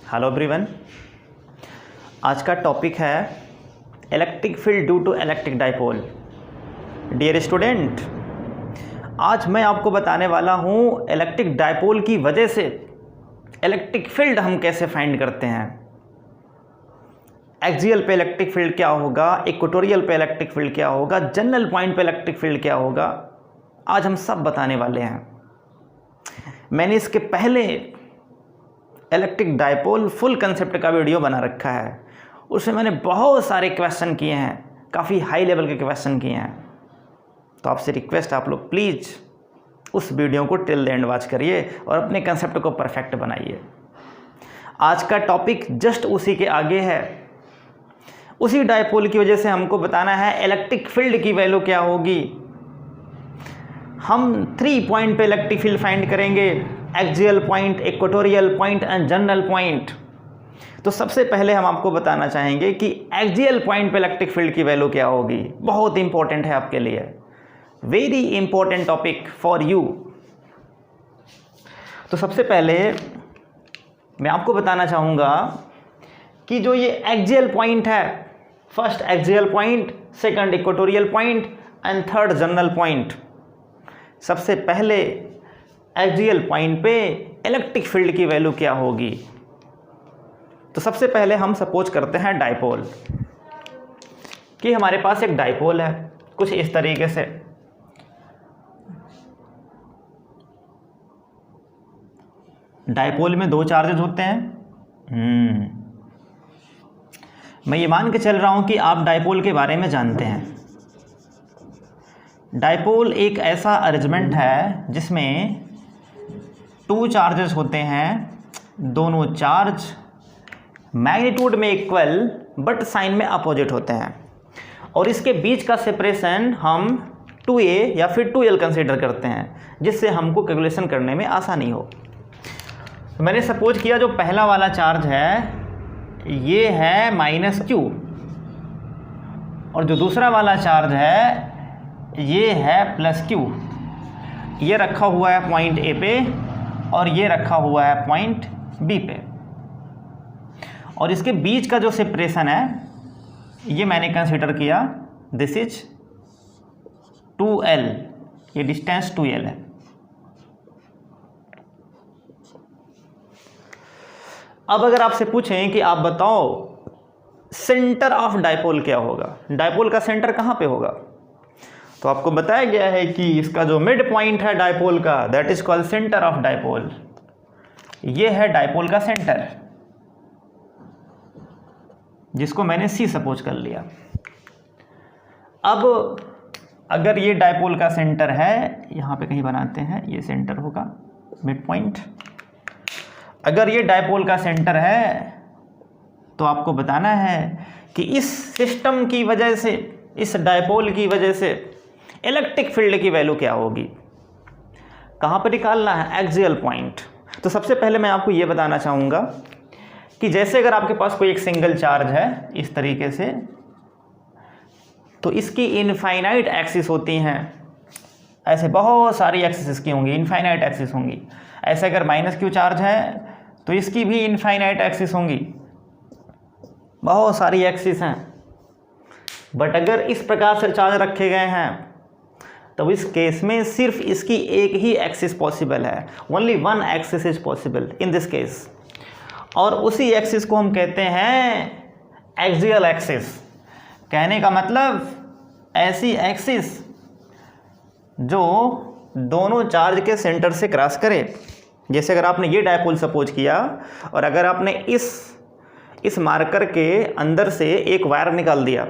Hello everyone. आज का topic है electric field due to electric dipole. Dear student, आज मैं आपको बताने वाला हूँ इलेक्ट्रिक डाइपोल की वजह से इलेक्ट्रिक फील्ड हम कैसे फाइंड करते हैं। एक्सियल पे इलेक्ट्रिक फील्ड क्या होगा, इक्वेटोरियल पे इलेक्ट्रिक फील्ड क्या होगा, जनरल पॉइंट पे इलेक्ट्रिक फील्ड क्या होगा, आज हम सब बताने वाले हैं। मैंने इसके पहले इलेक्ट्रिक डाइपोल फुल कंसेप्ट का वीडियो बना रखा है, उसमें मैंने बहुत सारे क्वेश्चन किए हैं, काफ़ी हाई लेवल के क्वेश्चन किए हैं। तो आपसे रिक्वेस्ट, आप लोग प्लीज़ उस वीडियो को टिल द एंड वॉच करिए और अपने कंसेप्ट को परफेक्ट बनाइए। आज का टॉपिक जस्ट उसी के आगे है। उसी डाइपोल की वजह से हमको बताना है इलेक्ट्रिक फील्ड की वैल्यू क्या होगी। हम 3 पॉइंट पे इलेक्ट्रिक फील्ड फाइंड करेंगे, axial point, equatorial point and general point. तो सबसे पहले हम आपको बताना चाहेंगे कि एक्सियल पॉइंट पे इलेक्ट्रिक फील्ड की वैल्यू क्या होगी। बहुत इंपॉर्टेंट है आपके लिए, very important topic for you. तो सबसे पहले मैं आपको बताना चाहूँगा कि जो ये एक्सियल पॉइंट है, first axial point, second equatorial point and third general point. सबसे पहले एक्सियल पॉइंट पे इलेक्ट्रिक फील्ड की वैल्यू क्या होगी। तो सबसे पहले हम सपोज करते हैं डाइपोल, कि हमारे पास एक डाइपोल है कुछ इस तरीके से। डाइपोल में 2 चार्जेस होते हैं। मैं ये मान के चल रहा हूं कि आप डाइपोल के बारे में जानते हैं। डाइपोल एक ऐसा अरेंजमेंट है जिसमें 2 चार्जेस होते हैं, दोनों चार्ज मैग्नीट्यूड में इक्वल बट साइन में अपोजिट होते हैं, और इसके बीच का सेपरेशन हम 2a या फिर 2l कंसीडर करते हैं, जिससे हमको कैलकुलेशन करने में आसानी हो। तो मैंने सपोज किया जो पहला वाला चार्ज है ये है -q, और जो दूसरा वाला चार्ज है ये है +q। ये रखा हुआ है पॉइंट A पे और ये रखा हुआ है पॉइंट B पे, और इसके बीच का जो सेपरेशन है ये मैंने कंसीडर किया, दिस इज 2l, ये डिस्टेंस 2l है। अब अगर आपसे पूछें कि आप बताओ सेंटर ऑफ डाइपोल क्या होगा, डाइपोल का सेंटर कहाँ पे होगा, तो आपको बताया गया है कि इसका जो मिड पॉइंट है डाइपोल का, that is called centre of dipole. ये है डाइपोल का सेंटर, जिसको मैंने C सपोज कर लिया। अब अगर ये डाइपोल का सेंटर है, यहाँ पे कहीं बनाते हैं, ये सेंटर होगा मिड पॉइंट। अगर ये डाइपोल का सेंटर है तो आपको बताना है कि इस सिस्टम की वजह से, इस डाइपोल की वजह से इलेक्ट्रिक फील्ड की वैल्यू क्या होगी। कहाँ पर निकालना है, एक्सियल पॉइंट। तो सबसे पहले मैं आपको ये बताना चाहूँगा कि जैसे अगर आपके पास कोई एक सिंगल चार्ज है इस तरीके से, तो इसकी इनफाइनाइट एक्सिस होती हैं, ऐसे बहुत सारी एक्सिस इसकी होंगी, इनफाइनाइट एक्सिस होंगी। ऐसे अगर -q चार्ज है तो इसकी भी इनफाइनाइट एक्सिस होंगी, बहुत सारी एक्सिस हैं। बट अगर इस प्रकार से चार्ज रखे गए हैं तो इस केस में सिर्फ इसकी एक ही एक्सिस पॉसिबल है, only one axis is possible in this case, और उसी एक्सिस को हम कहते हैं एक्सियल एक्सिस। कहने का मतलब ऐसी एक्सिस जो दोनों चार्ज के सेंटर से क्रॉस करे। जैसे अगर आपने ये डाइपोल सपोज किया और अगर आपने इस मार्कर के अंदर से एक वायर निकाल दिया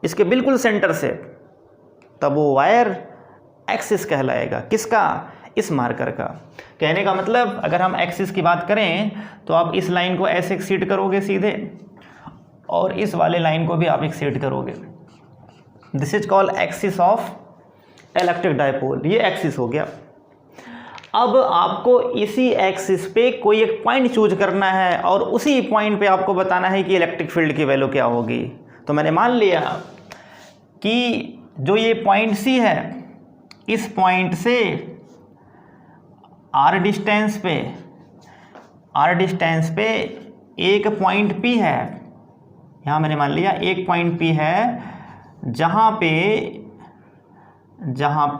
इसके बिल्कुल सेंटर से, तब वो वायर एक्सिस कहलाएगा। किसका, इस मार्कर का। कहने का मतलब अगर हम एक्सिस की बात करें तो आप इस लाइन को ऐसे एक्सीड करोगे सीधे, और इस वाले लाइन को भी आप एक्सीड करोगे। This is called axis of electric dipole. ये एक्सिस हो गया। अब आपको इसी एक्सिस पे कोई एक पॉइंट चूज करना है और उसी पॉइंट पे आपको बताना है कि इलेक्ट्रिक फील्ड की वैल्यू क्या होगी। तो मैंने मान लिया कि जो ये पॉइंट C है, इस पॉइंट से R डिस्टेंस पे r डिस्टेंस पे एक पॉइंट P है, यहाँ मैंने मान लिया एक पॉइंट P है जहाँ पे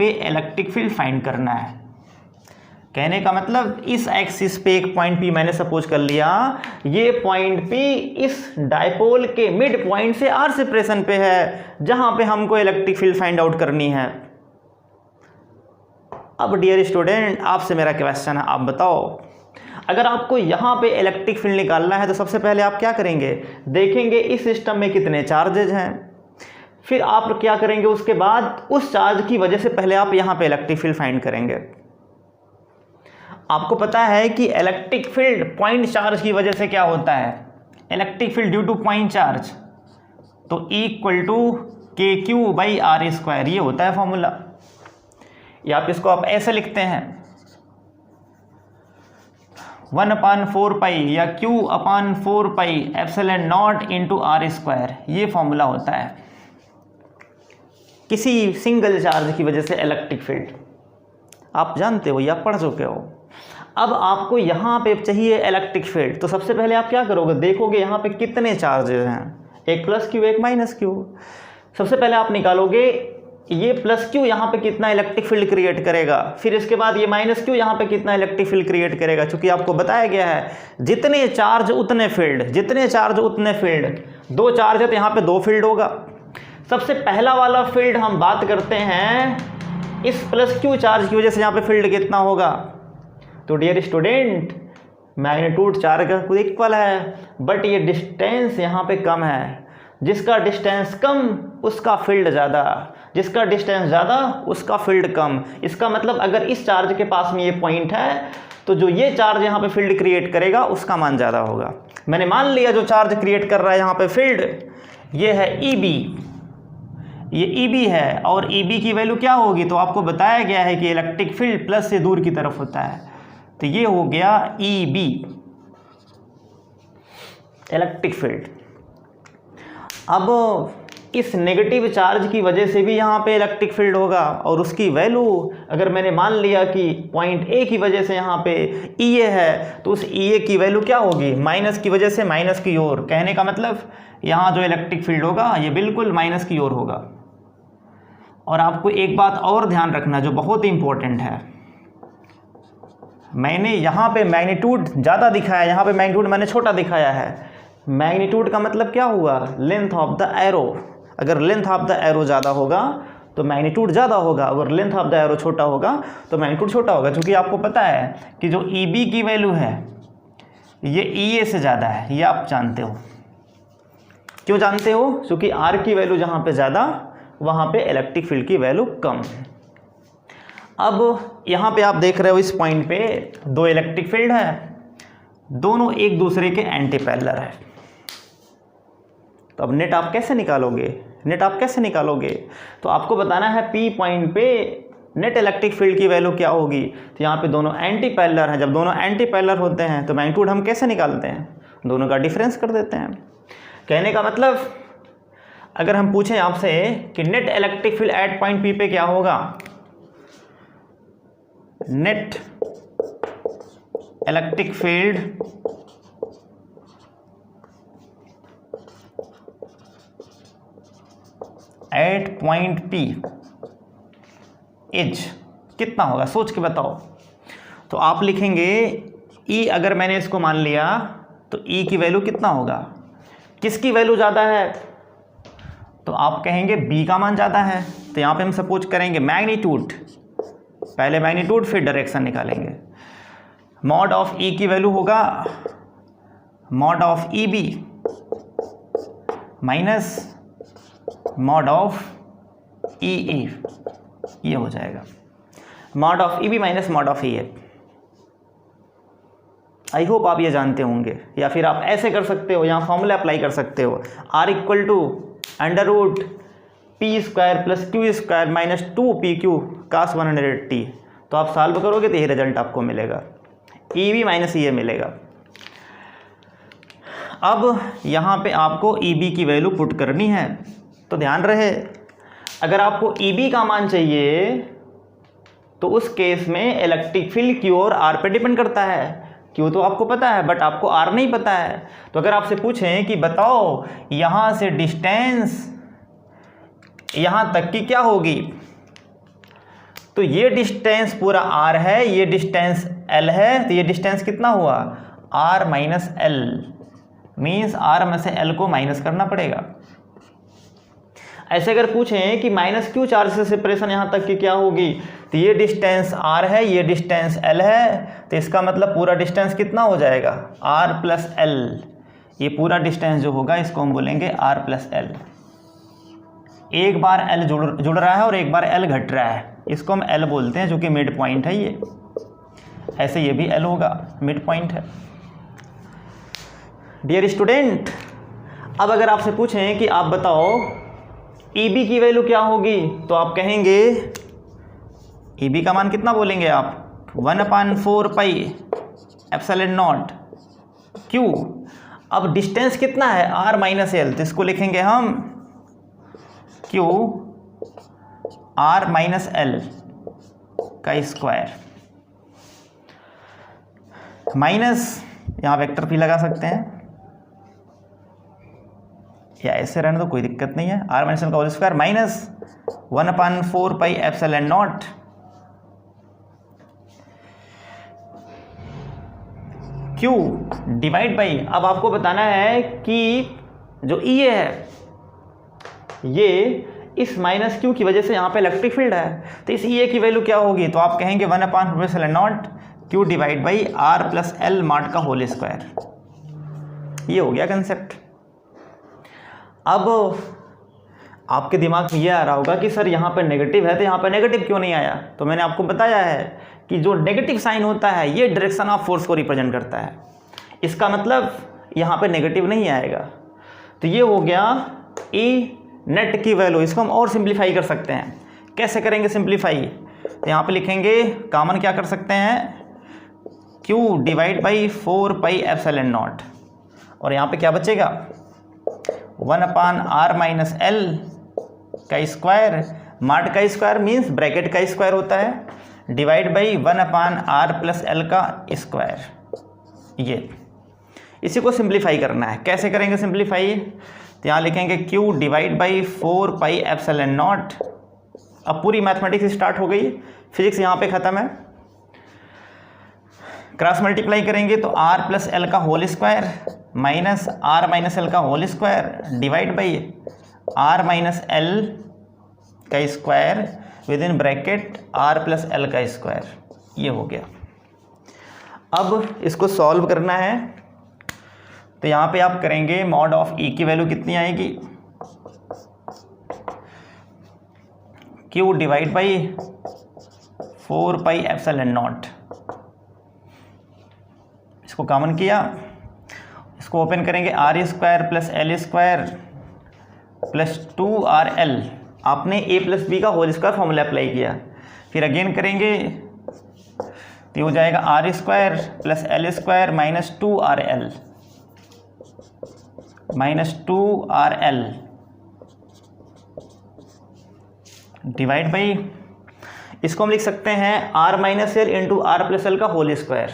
इलेक्ट्रिक फील्ड फाइंड करना है। कहने का मतलब इस एक्सिस पे एक पॉइंट P मैंने सपोज कर लिया, ये पॉइंट P इस डायपोल के मिड पॉइंट से r सेपरेशन पे है जहाँ पे हमको इलेक्ट्रिक फील्ड फाइंड आउट करनी है। अब डियर स्टूडेंट, आपसे मेरा क्वेश्चन है, आप बताओ अगर आपको यहाँ पे इलेक्ट्रिक फील्ड निकालना है तो सबसे पहले आप क्या करेंगे, देखेंगे इस सिस्टम में कितने चार्जेज हैं, फिर आप क्या करेंगे, उसके बाद उस चार्ज की वजह से पहले आप यहाँ पे इलेक्ट्रिक फील्ड फाइंड करेंगे। आपको पता है कि इलेक्ट्रिक फील्ड पॉइंट चार्ज की वजह से क्या होता है, electric field due two point charge, तो E=KQ/r², ये होता है फॉर्मूला। या आप इसको आप ऐसे लिखते हैं 1/4 या Q/4πε0 ये फॉर्मूला होता है किसी सिंगल चार्ज की वजह से इलेक्ट्रिक फील्ड। आप जानते हो या पढ़ चुके हो। अब आपको यहाँ पे चाहिए इलेक्ट्रिक फील्ड, तो सबसे पहले आप क्या करोगे, देखोगे यहाँ पे कितने चार्जेस हैं, एक +Q एक -Q। सबसे पहले आप निकालोगे ये +Q यहाँ पे कितना इलेक्ट्रिक फील्ड क्रिएट करेगा, फिर इसके बाद ये -Q यहाँ पे कितना इलेक्ट्रिक फील्ड क्रिएट करेगा, क्योंकि आपको बताया गया है जितने चार्ज उतने फील्ड, जितने चार्ज उतने फील्ड। 2 चार्ज है तो यहाँ पे 2 फील्ड होगा। सबसे पहला वाला फील्ड हम बात करते हैं, इस +Q चार्ज की वजह से यहाँ पे फील्ड कितना होगा, तो डियर स्टूडेंट मैग्नीट्यूड चार्ज का खुद इक्वल है, बट ये डिस्टेंस यहाँ पे कम है। जिसका डिस्टेंस कम उसका फील्ड ज़्यादा, जिसका डिस्टेंस ज़्यादा उसका फील्ड कम। इसका मतलब अगर इस चार्ज के पास में ये पॉइंट है तो जो ये चार्ज यहाँ पे फील्ड क्रिएट करेगा उसका मान ज़्यादा होगा। मैंने मान लिया जो चार्ज क्रिएट कर रहा है यहाँ पे फील्ड, ये है EB, ये EB है, और EB की वैल्यू क्या होगी, तो आपको बताया गया है कि इलेक्ट्रिक फील्ड प्लस से दूर की तरफ होता है, तो ये हो गया EB इलेक्ट्रिक फील्ड। अब इस नेगेटिव चार्ज की वजह से भी यहाँ पे इलेक्ट्रिक फील्ड होगा, और उसकी वैल्यू अगर मैंने मान लिया कि पॉइंट A की वजह से यहाँ पे EA है, तो उस EA की वैल्यू क्या होगी, माइनस की वजह से माइनस की ओर। कहने का मतलब यहाँ जो इलेक्ट्रिक फील्ड होगा ये बिल्कुल माइनस की ओर होगा। और आपको एक बात और ध्यान रखना जो बहुत इंपॉर्टेंट है, मैंने यहाँ पे मैग्नीट्यूड ज़्यादा दिखाया, यहाँ पे मैग्नीट्यूड मैंने छोटा दिखाया है। मैग्नीट्यूड का मतलब क्या हुआ, लेंथ ऑफ द एरो। अगर लेंथ ऑफ द एरो ज़्यादा होगा तो मैग्नीट्यूड ज़्यादा होगा, अगर लेंथ ऑफ द एरो छोटा होगा तो मैग्नीट्यूड छोटा होगा। क्योंकि आपको पता है कि जो EB की वैल्यू है ये EA से ज़्यादा है, ये आप जानते हो। क्यों जानते हो, क्योंकि R की वैल्यू जहाँ पे ज़्यादा वहाँ पे इलेक्ट्रिक फील्ड की वैल्यू कम। अब यहाँ पे आप देख रहे हो इस पॉइंट पे 2 इलेक्ट्रिक फील्ड है, दोनों एक दूसरे के एंटी पैरेलल है। तो अब नेट आप कैसे निकालोगे, नेट आप कैसे निकालोगे, तो आपको बताना है P पॉइंट पे नेट इलेक्ट्रिक फील्ड की वैल्यू क्या होगी। तो यहाँ पे दोनों एंटी पैरेलल हैं, जब दोनों एंटी पैरेलल होते हैं तो मैग्नीट्यूड हम कैसे निकालते हैं, दोनों का डिफरेंस कर देते हैं। कहने का मतलब अगर हम पूछें आपसे कि net electric field at point P पे क्या होगा, net electric field at point P is कितना होगा, सोच के बताओ। तो आप लिखेंगे E, अगर मैंने इसको मान लिया तो E की वैल्यू कितना होगा, किसकी वैल्यू ज़्यादा है, तो आप कहेंगे B का मान ज़्यादा है। तो यहाँ पे हम सपोज करेंगे मैग्नीट्यूड, पहले मैग्नीट्यूड फिर डायरेक्शन निकालेंगे। मॉड ऑफ E की वैल्यू होगा mod of EB minus mod of EA, ये हो जाएगा mod of EB minus mod of EA। I hope आप ये जानते होंगे, या फिर आप ऐसे कर सकते हो, यहाँ फॉर्मूला अप्लाई कर सकते हो, R equal to √P² + Q² minus 2PQ cos 180। तो आप सॉल्व करोगे तो ये रिजल्ट आपको मिलेगा, EB माइनस EA मिलेगा। अब यहाँ पे आपको EB की वैल्यू पुट करनी है, तो ध्यान रहे अगर आपको EB का मान चाहिए तो उस केस में इलेक्ट्रिक फील्ड Q और R पे डिपेंड करता है। क्यों तो आपको पता है, बट आपको आर नहीं पता है। तो अगर आपसे पूछें कि बताओ यहाँ से डिस्टेंस यहाँ तक की क्या होगी, तो ये डिस्टेंस पूरा आर है, ये डिस्टेंस एल है, तो ये डिस्टेंस कितना हुआ, R minus L, means R में से एल को माइनस करना पड़ेगा। ऐसे अगर पूछें कि माइनस क्यू चार्ज से सेपरेशन यहाँ तक की क्या होगी, तो ये डिस्टेंस आर है, ये डिस्टेंस एल है, तो इसका मतलब पूरा डिस्टेंस कितना हो जाएगा, आर प्लस एल। ये पूरा डिस्टेंस जो होगा इसको हम बोलेंगे आर प्लस एल। एक बार एल जुड़ रहा है और एक बार एल घट रहा है, इसको हम एल बोलते हैं, जो कि मिड पॉइंट है ये। ऐसे ये भी एल होगा, मिड पॉइंट है। डियर स्टूडेंट, अब अगर आपसे पूछें कि आप बताओ ई बी की वैल्यू क्या होगी, तो आप कहेंगे ई बी का मान कितना बोलेंगे आप, 1/4 पाई एप्सिलॉन नॉट क्यू। अब डिस्टेंस कितना है, आर माइनस एल, तो इसको लिखेंगे हम क्यू आर माइनस एल का स्क्वायर, माइनस यहाँ वेक्टर भी लगा सकते हैं या ऐसे रहने दो, कोई दिक्कत नहीं है, आर माइनस एल का whole square minus 1/4 pi epsilon naught Q divide by. अब आपको बताना है कि जो ई है ये इस माइनस क्यू की वजह से यहाँ पे इलेक्ट्रिक फील्ड है, तो इस ई ए की वैल्यू क्या होगी, तो आप कहेंगे 1/4 epsilon naught Q divide by R plus L mod का होल स्क्वायर। ये हो गया कंसेप्ट। अब आपके दिमाग में ये आ रहा होगा कि सर यहाँ पे नेगेटिव है तो यहाँ पे नेगेटिव क्यों नहीं आया, तो मैंने आपको बताया है कि जो नेगेटिव साइन होता है ये डायरेक्शन ऑफ फोर्स को रिप्रेजेंट करता है, इसका मतलब यहाँ पे नेगेटिव नहीं आएगा। तो ये हो गया ई नेट की वैल्यू। इसको हम और सिंप्लीफाई कर सकते हैं, कैसे करेंगे सिंप्लीफाई, तो यहाँ पे लिखेंगे कॉमन क्या कर सकते हैं, Q divide by 4 pi epsilon naught, और यहाँ पे क्या बचेगा 1/r माइनस एल का स्क्वायर, मॉड का स्क्वायर मीन्स ब्रैकेट का स्क्वायर होता है, divide by 1/r plus L का स्क्वायर। ये इसी को सिंप्लीफाई करना है, कैसे करेंगे सिंप्लीफाई, तो यहाँ लिखेंगे q divide by 4 pi epsilon not. अब पूरी मैथमेटिक्स स्टार्ट हो गई, फिजिक्स यहाँ पे ख़त्म है। क्रॉस मल्टीप्लाई करेंगे तो r प्लस एल का whole square minus r minus L का whole square divide by r minus L का square within bracket r plus L का स्क्वायर। ये हो गया। अब इसको सॉल्व करना है, तो यहाँ पे आप करेंगे मॉड ऑफ ई की वैल्यू कितनी आएगी, Q divide by 4 pi epsilon naught. इसको कॉमन किया, इसको ओपन करेंगे R square plus L square plus 2RL। आपने ए प्लस बी का होल स्क्वायर फॉर्मूला अप्लाई किया, फिर अगेन करेंगे तो हो जाएगा R square plus L square minus 2RL divide by, इसको हम लिख सकते हैं R minus L into R plus L का whole square,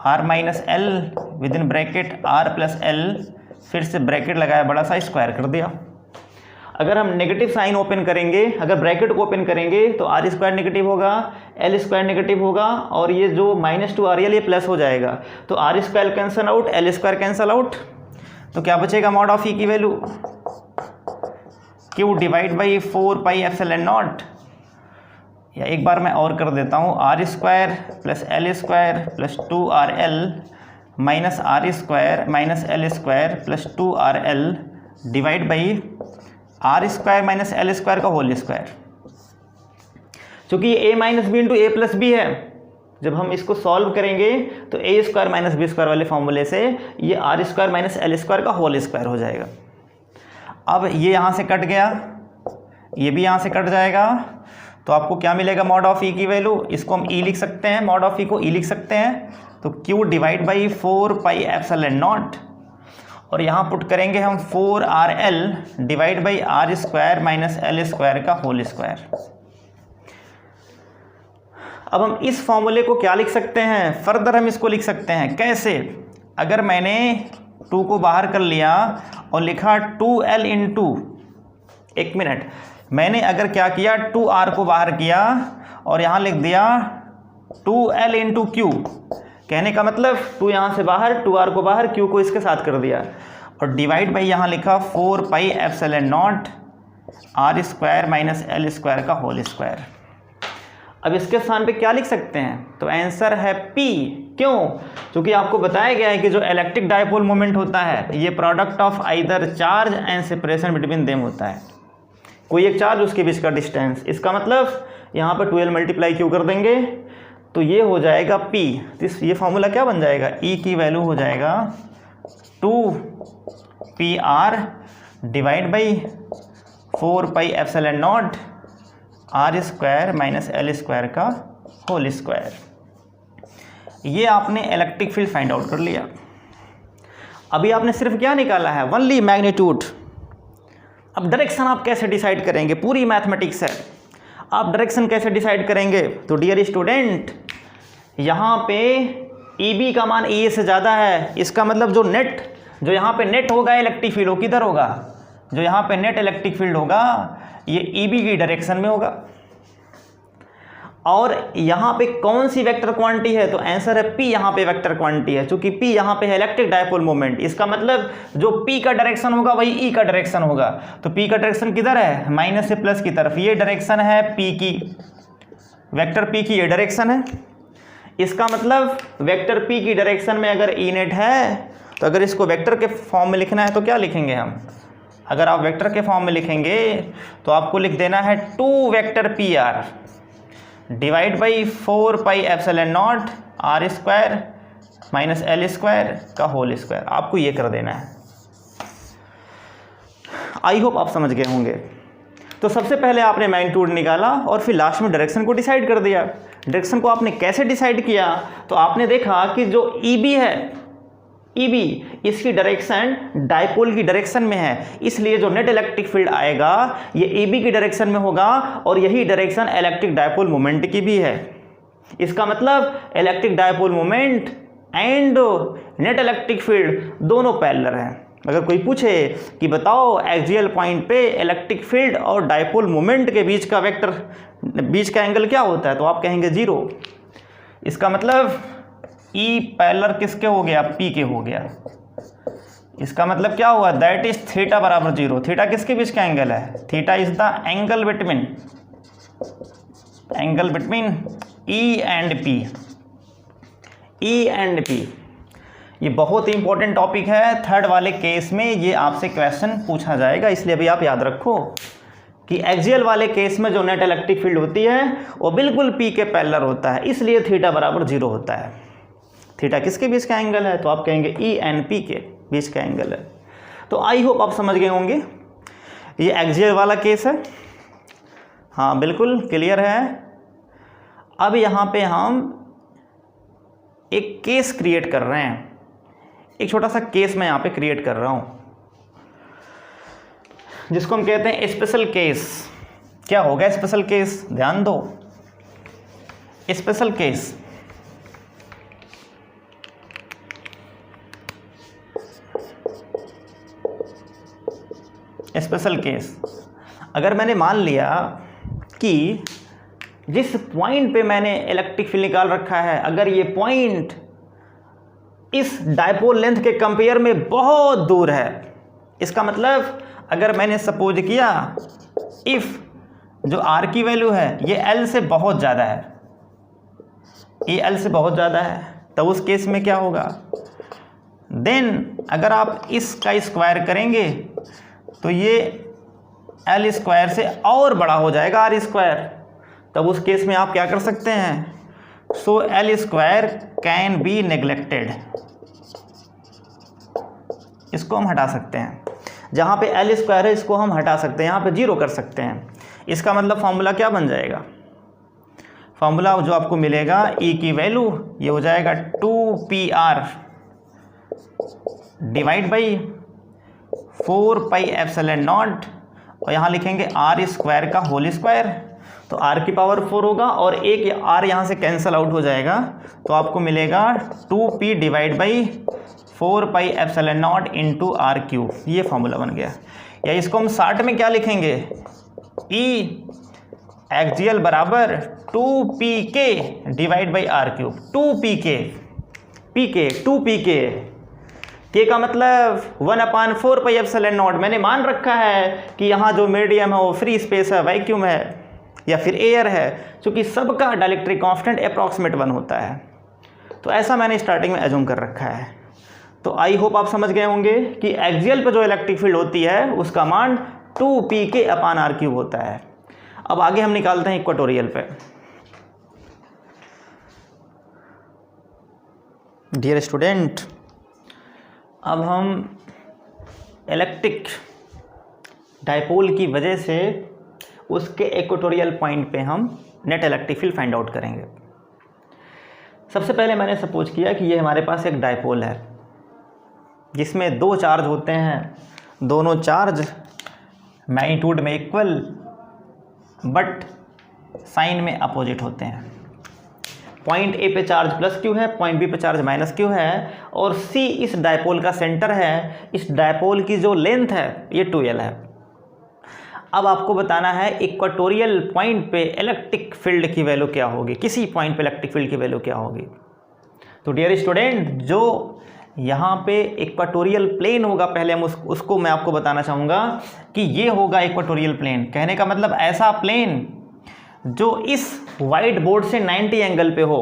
R minus L within bracket are plus L, फिर से ब्रैकेट लगाया बड़ा सा स्क्वायर कर दिया। अगर हम नेगेटिव साइन ओपन करेंगे, अगर ब्रैकेट को ओपन करेंगे तो आर स्क्वायर नेगेटिव होगा, एल स्क्वायर नेगेटिव होगा, और ये जो माइनस 2RL ये प्लस हो जाएगा, तो R square cancel out, L square cancel out, तो क्या बचेगा मॉड ऑफ ई की value Q divide by 4 pi epsilon naught, या एक बार मैं और कर देता हूँ, R square plus L square plus 2RL minus R square minus L square plus 2RL divide by R square minus L square का होल स्क्वायर। चूँकि ये A minus B into A plus B है, जब हम इसको solve करेंगे तो A square minus B square वाले फॉर्मूले से ये R square minus L square का होल स्क्वायर हो जाएगा। अब ये यहाँ से कट गया, ये भी यहाँ से कट जाएगा, तो आपको क्या मिलेगा मॉड ऑफ ई की वैल्यू, इसको हम ई लिख सकते हैं, मॉड ऑफ ई को ई लिख सकते हैं, तो Q divide by 4 pi epsilon naught, और यहाँ पुट करेंगे हम 4RL divide by R square minus L square का होल स्क्वायर। अब हम इस फॉर्मूले को क्या लिख सकते हैं, फर्दर हम इसको लिख सकते हैं कैसे, अगर मैंने 2 को बाहर कर लिया और लिखा 2L इंटू, एक मिनट, मैंने अगर क्या किया 2R को बाहर किया और यहाँ लिख दिया 2L इंटू क्यू, कहने का मतलब 2 यहाँ से बाहर, 2R को बाहर, Q को इसके साथ कर दिया और डिवाइड बाई यहाँ लिखा 4 pi epsilon not R square minus L square का होल स्क्वायर। अब इसके स्थान पे क्या लिख सकते हैं, तो आंसर है P। क्यों, क्योंकि आपको बताया गया है कि जो इलेक्ट्रिक डायपोल मोमेंट होता है ये product of either charge and separation between them होता है, कोई एक चार्ज उसके बीच का डिस्टेंस। इसका मतलब यहाँ पर 2L मल्टीप्लाई क्यू कर देंगे तो ये हो जाएगा P। तो ये फॉर्मूला क्या बन जाएगा, E की वैल्यू हो जाएगा 2PR divide by 4 pi epsilon not R square minus L square का होल स्क्वायर। ये आपने इलेक्ट्रिक फील्ड फाइंड आउट कर लिया। अभी आपने सिर्फ क्या निकाला है, ओनली मैग्नीट्यूड। अब डायरेक्शन आप कैसे डिसाइड करेंगे, पूरी मैथमेटिक्स है, आप डायरेक्शन कैसे डिसाइड करेंगे। तो डियर स्टूडेंट, यहाँ पे EB का मान EA से ज़्यादा है, इसका मतलब जो यहाँ पे नेट होगा इलेक्ट्रिक फील्ड वो किधर होगा, जो यहाँ पे नेट इलेक्ट्रिक फील्ड होगा ये EB की डायरेक्शन में होगा। और यहाँ पे कौन सी वेक्टर क्वांटिटी है, तो आंसर है P, यहाँ पे वेक्टर क्वांटिटी है, क्योंकि P यहाँ पे है इलेक्ट्रिक डायपोल मोमेंट। इसका मतलब जो P का डायरेक्शन होगा वही E का डायरेक्शन होगा। तो P का डायरेक्शन किधर है, माइनस से प्लस की तरफ, ये डायरेक्शन है P की, वेक्टर P की ये डायरेक्शन है। इसका मतलब वेक्टर P की डायरेक्शन में अगर E नेट है तो अगर इसको वेक्टर के फॉर्म में लिखना है तो क्या लिखेंगे हम, अगर आप वेक्टर के फॉर्म में लिखेंगे तो आपको लिख देना है 2 vector PR divide by 4 pi epsilon not R square minus L square का होल स्क्वायर, आपको ये कर देना है। आई होप आप समझ गए होंगे। तो सबसे पहले आपने मैग्नीट्यूड निकाला और फिर लास्ट में डायरेक्शन को डिसाइड कर दिया। डायरेक्शन को आपने कैसे डिसाइड किया, तो आपने देखा कि जो EB है, EB इसकी डायरेक्शन डायपोल की डायरेक्शन में है, इसलिए जो नेट इलेक्ट्रिक फील्ड आएगा ये EB की डायरेक्शन में होगा और यही डायरेक्शन इलेक्ट्रिक डायपोल मोमेंट की भी है। इसका मतलब electric dipole moment and net electric field दोनों पैरेलल हैं। अगर कोई पूछे कि बताओ एक्सियल पॉइंट पे इलेक्ट्रिक फील्ड और डायपोल मोमेंट के बीच का वेक्टर, बीच का एंगल क्या होता है, तो आप कहेंगे 0। इसका मतलब E पैरेलल किसके हो गया, P के हो गया। इसका मतलब क्या हुआ, दैट इज थीटा बराबर 0। थीटा किसके बीच का एंगल है, theta is the angle between E and P। E and P ये बहुत ही इंपॉर्टेंट टॉपिक है, थर्ड वाले केस में ये आपसे क्वेश्चन पूछा जाएगा, इसलिए अभी आप याद रखो कि एक्सियल वाले केस में जो नेट इलेक्ट्रिक फील्ड होती है वो बिल्कुल P के पैरेलल होता है, इसलिए थीटा बराबर 0 होता है। थीटा किसके बीच का एंगल है, तो आप कहेंगे E एंड P के बीच का एंगल है। तो आई होप आप समझ गए होंगे, ये एक्सियल वाला केस है, हाँ बिल्कुल क्लियर है। अब यहाँ पे हम एक केस क्रिएट कर रहे हैं, एक छोटा सा केस मैं यहाँ पे क्रिएट कर रहा हूँ जिसको हम कहते हैं स्पेशल केस। क्या होगा स्पेशल केस, ध्यान दो। स्पेशल केस अगर मैंने मान लिया कि जिस पॉइंट पे मैंने इलेक्ट्रिक फील्ड निकाल रखा है, अगर ये पॉइंट इस डायपोल लेंथ के कंपेयर में बहुत दूर है, इसका मतलब अगर मैंने सपोज किया इफ जो R की वैल्यू है ये L से बहुत ज़्यादा है, ये L से बहुत ज़्यादा है, तो उस केस में क्या होगा, देन अगर आप इसका स्क्वायर करेंगे तो ये L स्क्वायर से और बड़ा हो जाएगा R स्क्वायर। तब उस केस में आप क्या कर सकते हैं, सो L square can be neglected, इसको हम हटा सकते हैं। जहाँ पे L स्क्वायर है इसको हम हटा सकते हैं, यहाँ पे 0 कर सकते हैं। इसका मतलब फॉर्मूला क्या बन जाएगा, फॉर्मूला जो आपको मिलेगा E की वैल्यू ये हो जाएगा 2PR divide by 4 pi epsilon naught और यहाँ लिखेंगे R स्क्वायर का होल स्क्वायर। तो r की पावर 4 होगा और एक r यहाँ से कैंसिल आउट हो जाएगा, तो आपको मिलेगा 2p divide by 4πε0 into R cube. ये फॉर्मूला बन गया। या इसको हम शॉर्ट में क्या लिखेंगे, E एक्सियल बराबर 2pk divide by R cube. 2pk, pk 2pk, k का मतलब 1/4πε0। मैंने मान रखा है कि यहाँ जो मीडियम है वो फ्री स्पेस है, वैक्यूम है या फिर एयर है, क्योंकि सबका डाइलेक्ट्रिक कांस्टेंट अप्रॉक्सीमेट 1 होता है। तो ऐसा मैंने स्टार्टिंग में एज्यूम कर रखा है। तो आई होप आप समझ गए होंगे कि एक्सियल पे जो इलेक्ट्रिक फील्ड होती है उसका मान 2pk/r³ होता है। अब आगे हम निकालते हैं इक्वेटोरियल पे। डियर स्टूडेंट, अब हम इलेक्ट्रिक डाइपोल की वजह से उसके इक्वेटोरियल पॉइंट पे हम net electric field find out करेंगे। सबसे पहले मैंने सपोज किया कि ये हमारे पास एक डाइपोल है जिसमें 2 चार्ज होते हैं, दोनों चार्ज मैग्नीट्यूड में इक्वल बट साइन में अपोजिट होते हैं। पॉइंट ए पे चार्ज प्लस क्यू है, पॉइंट बी पे चार्ज माइनस क्यू है, और सी इस डाइपोल का सेंटर है। इस डाइपोल की जो लेंथ है ये 2l है। अब आपको बताना है इक्वेटोरियल पॉइंट पे इलेक्ट्रिक फील्ड की वैल्यू क्या होगी, किसी पॉइंट पे इलेक्ट्रिक फील्ड की वैल्यू क्या होगी। तो डियर स्टूडेंट, जो यहाँ पे इक्वेटोरियल प्लेन होगा, पहले हम उसको मैं आपको बताना चाहूँगा कि ये होगा इक्वेटोरियल प्लेन। कहने का मतलब ऐसा प्लेन जो इस वाइट बोर्ड से 90 एंगल पे हो,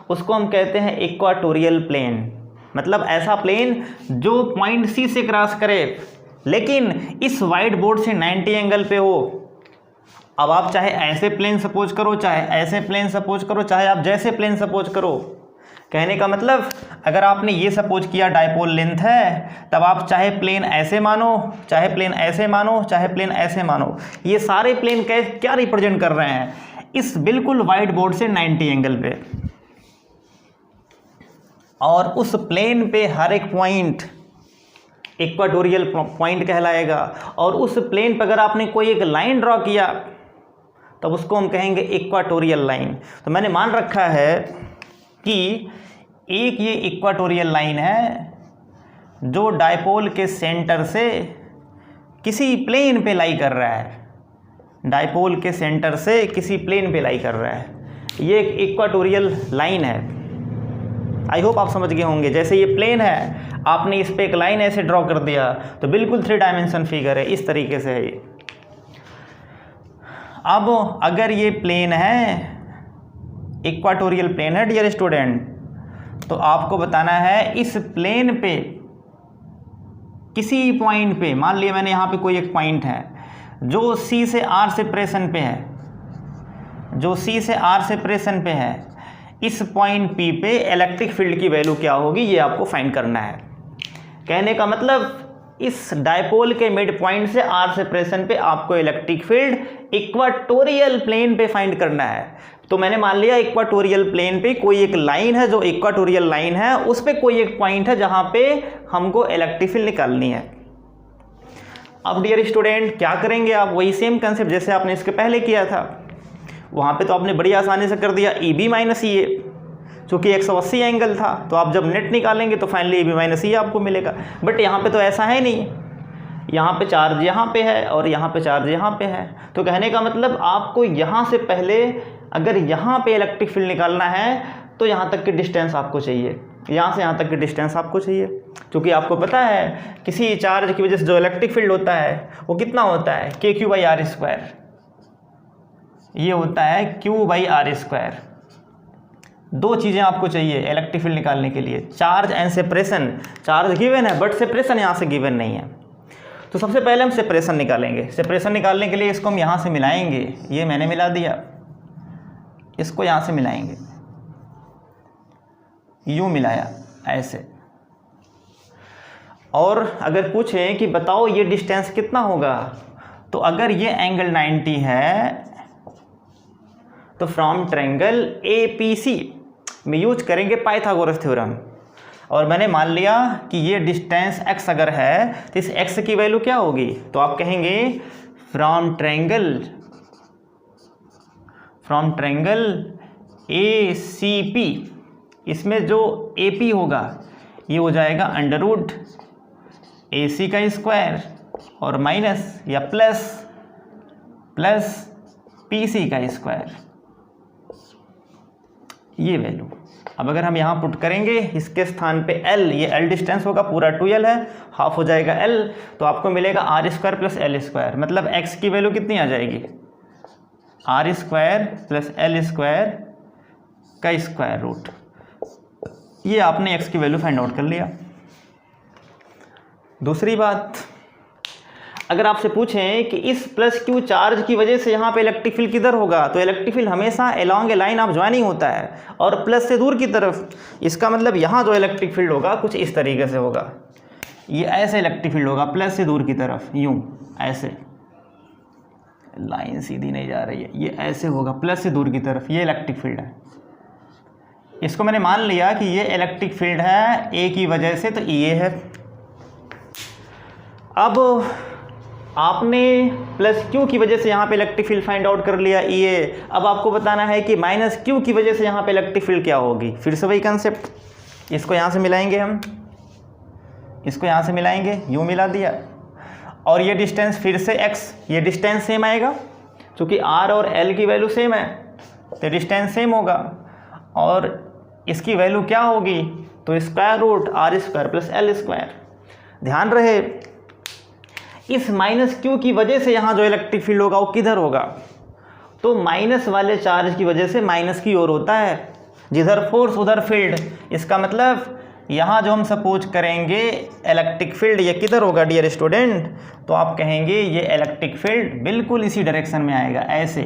उसको हम कहते हैं इक्वेटोरियल प्लेन। मतलब ऐसा प्लेन जो पॉइंट सी से क्रॉस करे लेकिन इस वाइट बोर्ड से 90 एंगल पे हो। अब आप चाहे ऐसे प्लेन सपोज करो, चाहे ऐसे प्लेन सपोज करो, चाहे आप जैसे प्लेन सपोज करो। कहने का मतलब अगर आपने ये सपोज किया डाइपोल लेंथ है, तब आप चाहे प्लेन ऐसे मानो, चाहे प्लेन ऐसे मानो, चाहे प्लेन ऐसे मानो, ये सारे प्लेन क्या रिप्रेजेंट कर रहे हैं, इस बिल्कुल वाइट बोर्ड से 90 एंगल पे। और उस प्लेन पे हर एक पॉइंट इक्वेटोरियल पॉइंट कहलाएगा। और उस प्लेन पर अगर आपने कोई एक लाइन ड्रॉ किया तब उसको हम कहेंगे इक्वेटोरियल लाइन। तो मैंने मान रखा है कि एक ये इक्वेटोरियल लाइन है जो डाइपोल के सेंटर से किसी प्लेन पे लाई कर रहा है, डाइपोल के सेंटर से किसी प्लेन पे लाई कर रहा है। ये एक इक्वेटोरियल लाइन है। आई होप आप समझ गए होंगे। जैसे ये प्लेन है, आपने इस पे एक लाइन ऐसे ड्रॉ कर दिया तो बिल्कुल 3 डायमेंशन फिगर है, इस तरीके से है ये। अब अगर ये प्लेन है, इक्वेटोरियल प्लेन है डियर स्टूडेंट, तो आपको बताना है इस प्लेन पे किसी पॉइंट पे, मान लिया मैंने यहाँ पे कोई एक पॉइंट है जो C से R सेपरेशन पे है, जो C से R सेपरेशन पे है, इस पॉइंट P पे इलेक्ट्रिक फील्ड की वैल्यू क्या होगी ये आपको फाइंड करना है। कहने का मतलब इस डाइपोल के मिड पॉइंट से R सेपरेशन पे आपको इलेक्ट्रिक फील्ड इक्वेटोरियल प्लेन पे फाइंड करना है। तो मैंने मान लिया इक्वेटोरियल प्लेन पे कोई एक लाइन है जो इक्वेटोरियल लाइन है, उस पे कोई एक पॉइंट है जहां पे हमको इलेक्ट्रिक फील्ड निकालनी है। अब डियर स्टूडेंट क्या करेंगे आप, वही सेम कंसेप्ट जैसे आपने इसके पहले किया था। वहां पे तो आपने बड़ी आसानी से कर दिया EB माइनस EA, चूँकि 180 एंगल था, तो आप जब नेट निकालेंगे तो फाइनली EB माइनस EA आपको मिलेगा। बट यहाँ पे तो ऐसा है नहीं, यहाँ पे चार्ज यहाँ पे है और यहाँ पे चार्ज यहाँ पे है। तो कहने का मतलब आपको यहाँ से पहले अगर यहाँ पे इलेक्ट्रिक फील्ड निकालना है तो यहाँ तक की डिस्टेंस आपको चाहिए, यहाँ से यहाँ तक की डिस्टेंस आपको चाहिए। क्योंकि आपको पता है किसी चार्ज की वजह से जो इलेक्ट्रिक फील्ड होता है वो कितना होता है, KQ/R²। ये होता है Q/R²। 2 चीज़ें आपको चाहिए इलेक्ट्रिक फील्ड निकालने के लिए, charge and separation. Charge given है बट सेपरेशन यहाँ से गिवन नहीं है। तो सबसे पहले हम सेपरेशन निकालेंगे। सेपरेशन निकालने के लिए इसको हम यहाँ से मिलाएंगे, ये मैंने मिला दिया, इसको यहाँ से मिलाएंगे, यूँ मिलाया ऐसे। और अगर पूछें कि बताओ ये डिस्टेंस कितना होगा, तो अगर ये एंगल 90 है तो फ्रॉम ट्रायंगल APC में यूज करेंगे पाइथागोरस थ्योरम। और मैंने मान लिया कि ये डिस्टेंस x अगर है तो इस x की वैल्यू क्या होगी, तो आप कहेंगे from triangle from triangle ACP, इसमें जो AP होगा ये हो जाएगा अंडर रूट AC का स्क्वायर और माइनस या प्लस PC का स्क्वायर, ये वैल्यू। अब अगर हम यहाँ पुट करेंगे इसके स्थान पे L, ये L डिस्टेंस होगा, पूरा 2L है, हाफ हो जाएगा L, तो आपको मिलेगा R square plus L square, मतलब X की वैल्यू कितनी आ जाएगी, R square plus L square का स्क्वायर रूट। ये आपने X की वैल्यू फाइंड आउट कर लिया। दूसरी बात, अगर आपसे पूछें कि इस प्लस Q चार्ज की वजह से यहाँ पे इलेक्ट्रिक फील्ड किधर होगा, तो इलेक्ट्रिक फील्ड हमेशा along A line of joining होता है और प्लस से दूर की तरफ। इसका मतलब यहाँ जो इलेक्ट्रिक फील्ड होगा कुछ इस तरीके से होगा, ये ऐसे इलेक्ट्रिक फील्ड होगा प्लस से दूर की तरफ, यूँ ऐसे, लाइन सीधी नहीं जा रही है, ये ऐसे होगा प्लस से दूर की तरफ, ये इलेक्ट्रिक फील्ड है। इसको मैंने मान लिया कि ये इलेक्ट्रिक फील्ड है ए की वजह से, तो ये है। अब आपने प्लस क्यू की वजह से यहाँ पे इलेक्ट्रिक फील्ड फाइंड आउट कर लिया ये। अब आपको बताना है कि माइनस क्यू की वजह से यहाँ पे इलेक्ट्रिक फील्ड क्या होगी। फिर से वही कंसेप्ट, इसको यहाँ से मिलाएंगे हम, इसको यहाँ से मिलाएंगे, यूँ मिला दिया, और ये डिस्टेंस फिर से x, ये डिस्टेंस सेम आएगा क्योंकि r और l की वैल्यू सेम है, तो डिस्टेंस सेम होगा, और इसकी वैल्यू क्या होगी, तो square root R square plus L square. ध्यान रहे इस माइनस क्यू की वजह से यहाँ जो इलेक्ट्रिक फील्ड होगा वो किधर होगा, तो माइनस वाले चार्ज की वजह से माइनस की ओर होता है, जिधर फोर्स उधर फील्ड। इसका मतलब यहाँ जो हम सपोज करेंगे इलेक्ट्रिक फील्ड ये किधर होगा डियर स्टूडेंट, तो आप कहेंगे ये इलेक्ट्रिक फील्ड बिल्कुल इसी डायरेक्शन में आएगा, ऐसे।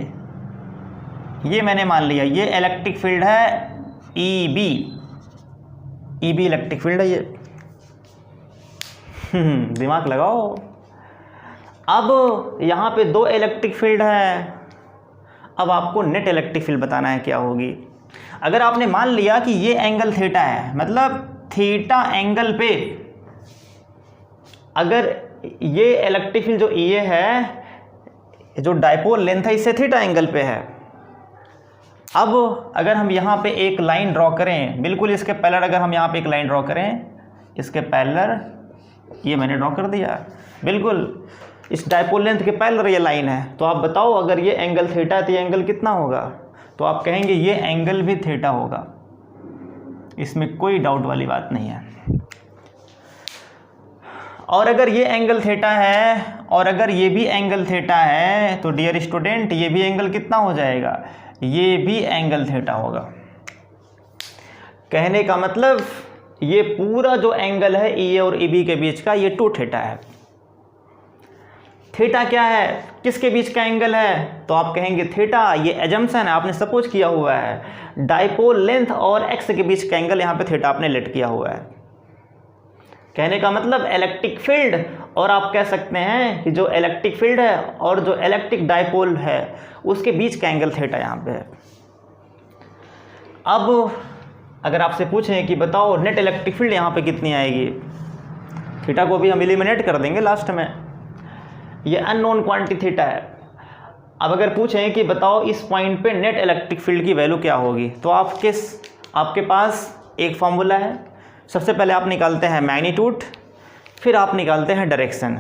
ये मैंने मान लिया ये इलेक्ट्रिक फील्ड है EB इलेक्ट्रिक फील्ड है ये। दिमाग लगाओ। अब यहाँ पे दो इलेक्ट्रिक फील्ड है, अब आपको नेट इलेक्ट्रिक फील्ड बताना है क्या होगी। अगर आपने मान लिया कि ये एंगल थीटा है, मतलब थीटा एंगल पे अगर ये इलेक्ट्रिक फील्ड जो ये है, जो डाइपोल लेंथ है, इससे थीटा एंगल पे है। अब अगर हम यहाँ पे एक लाइन ड्रॉ करें, बिल्कुल इसके पैरेलल, अगर हम यहाँ पे एक लाइन ड्रॉ करें इसके पैरेलल, ये मैंने ड्रॉ कर दिया, बिल्कुल इस डाइपोल लेंथ के पैरेलल ये लाइन है, तो आप बताओ अगर ये एंगल थीटा है तो ये एंगल कितना होगा, तो आप कहेंगे ये एंगल भी थीटा होगा, इसमें कोई डाउट वाली बात नहीं है। और अगर ये एंगल थीटा है और अगर ये भी एंगल थीटा है, तो डियर स्टूडेंट ये भी एंगल कितना हो जाएगा, ये भी एंगल थीटा होगा। कहने का मतलब ये पूरा जो एंगल है EA और EB के बीच का, ये 2 थीटा है। थीटा क्या है, किसके बीच का एंगल है, तो आप कहेंगे थीटा, ये एजम्पशन है, आपने सपोज किया हुआ है, डाइपोल लेंथ और एक्स के बीच का एंगल, यहाँ पे थीटा आपने लेट किया हुआ है। कहने का मतलब इलेक्ट्रिक फील्ड, और आप कह सकते हैं कि जो इलेक्ट्रिक फील्ड है और जो इलेक्ट्रिक डाइपोल है उसके बीच का एंगल थीटा यहाँ पे है। अब अगर आपसे पूछें कि बताओ नेट इलेक्ट्रिक फील्ड यहाँ पे कितनी आएगी, थीटा को भी हम एलिमिनेट कर देंगे लास्ट में, ये अननोन क्वांटिटी थीटा है। अब अगर पूछें कि बताओ इस पॉइंट पे नेट इलेक्ट्रिक फील्ड की वैल्यू क्या होगी, तो आपके पास एक फॉर्मूला है। सबसे पहले आप निकालते हैं मैग्नीट्यूड, फिर आप निकालते हैं डायरेक्शन।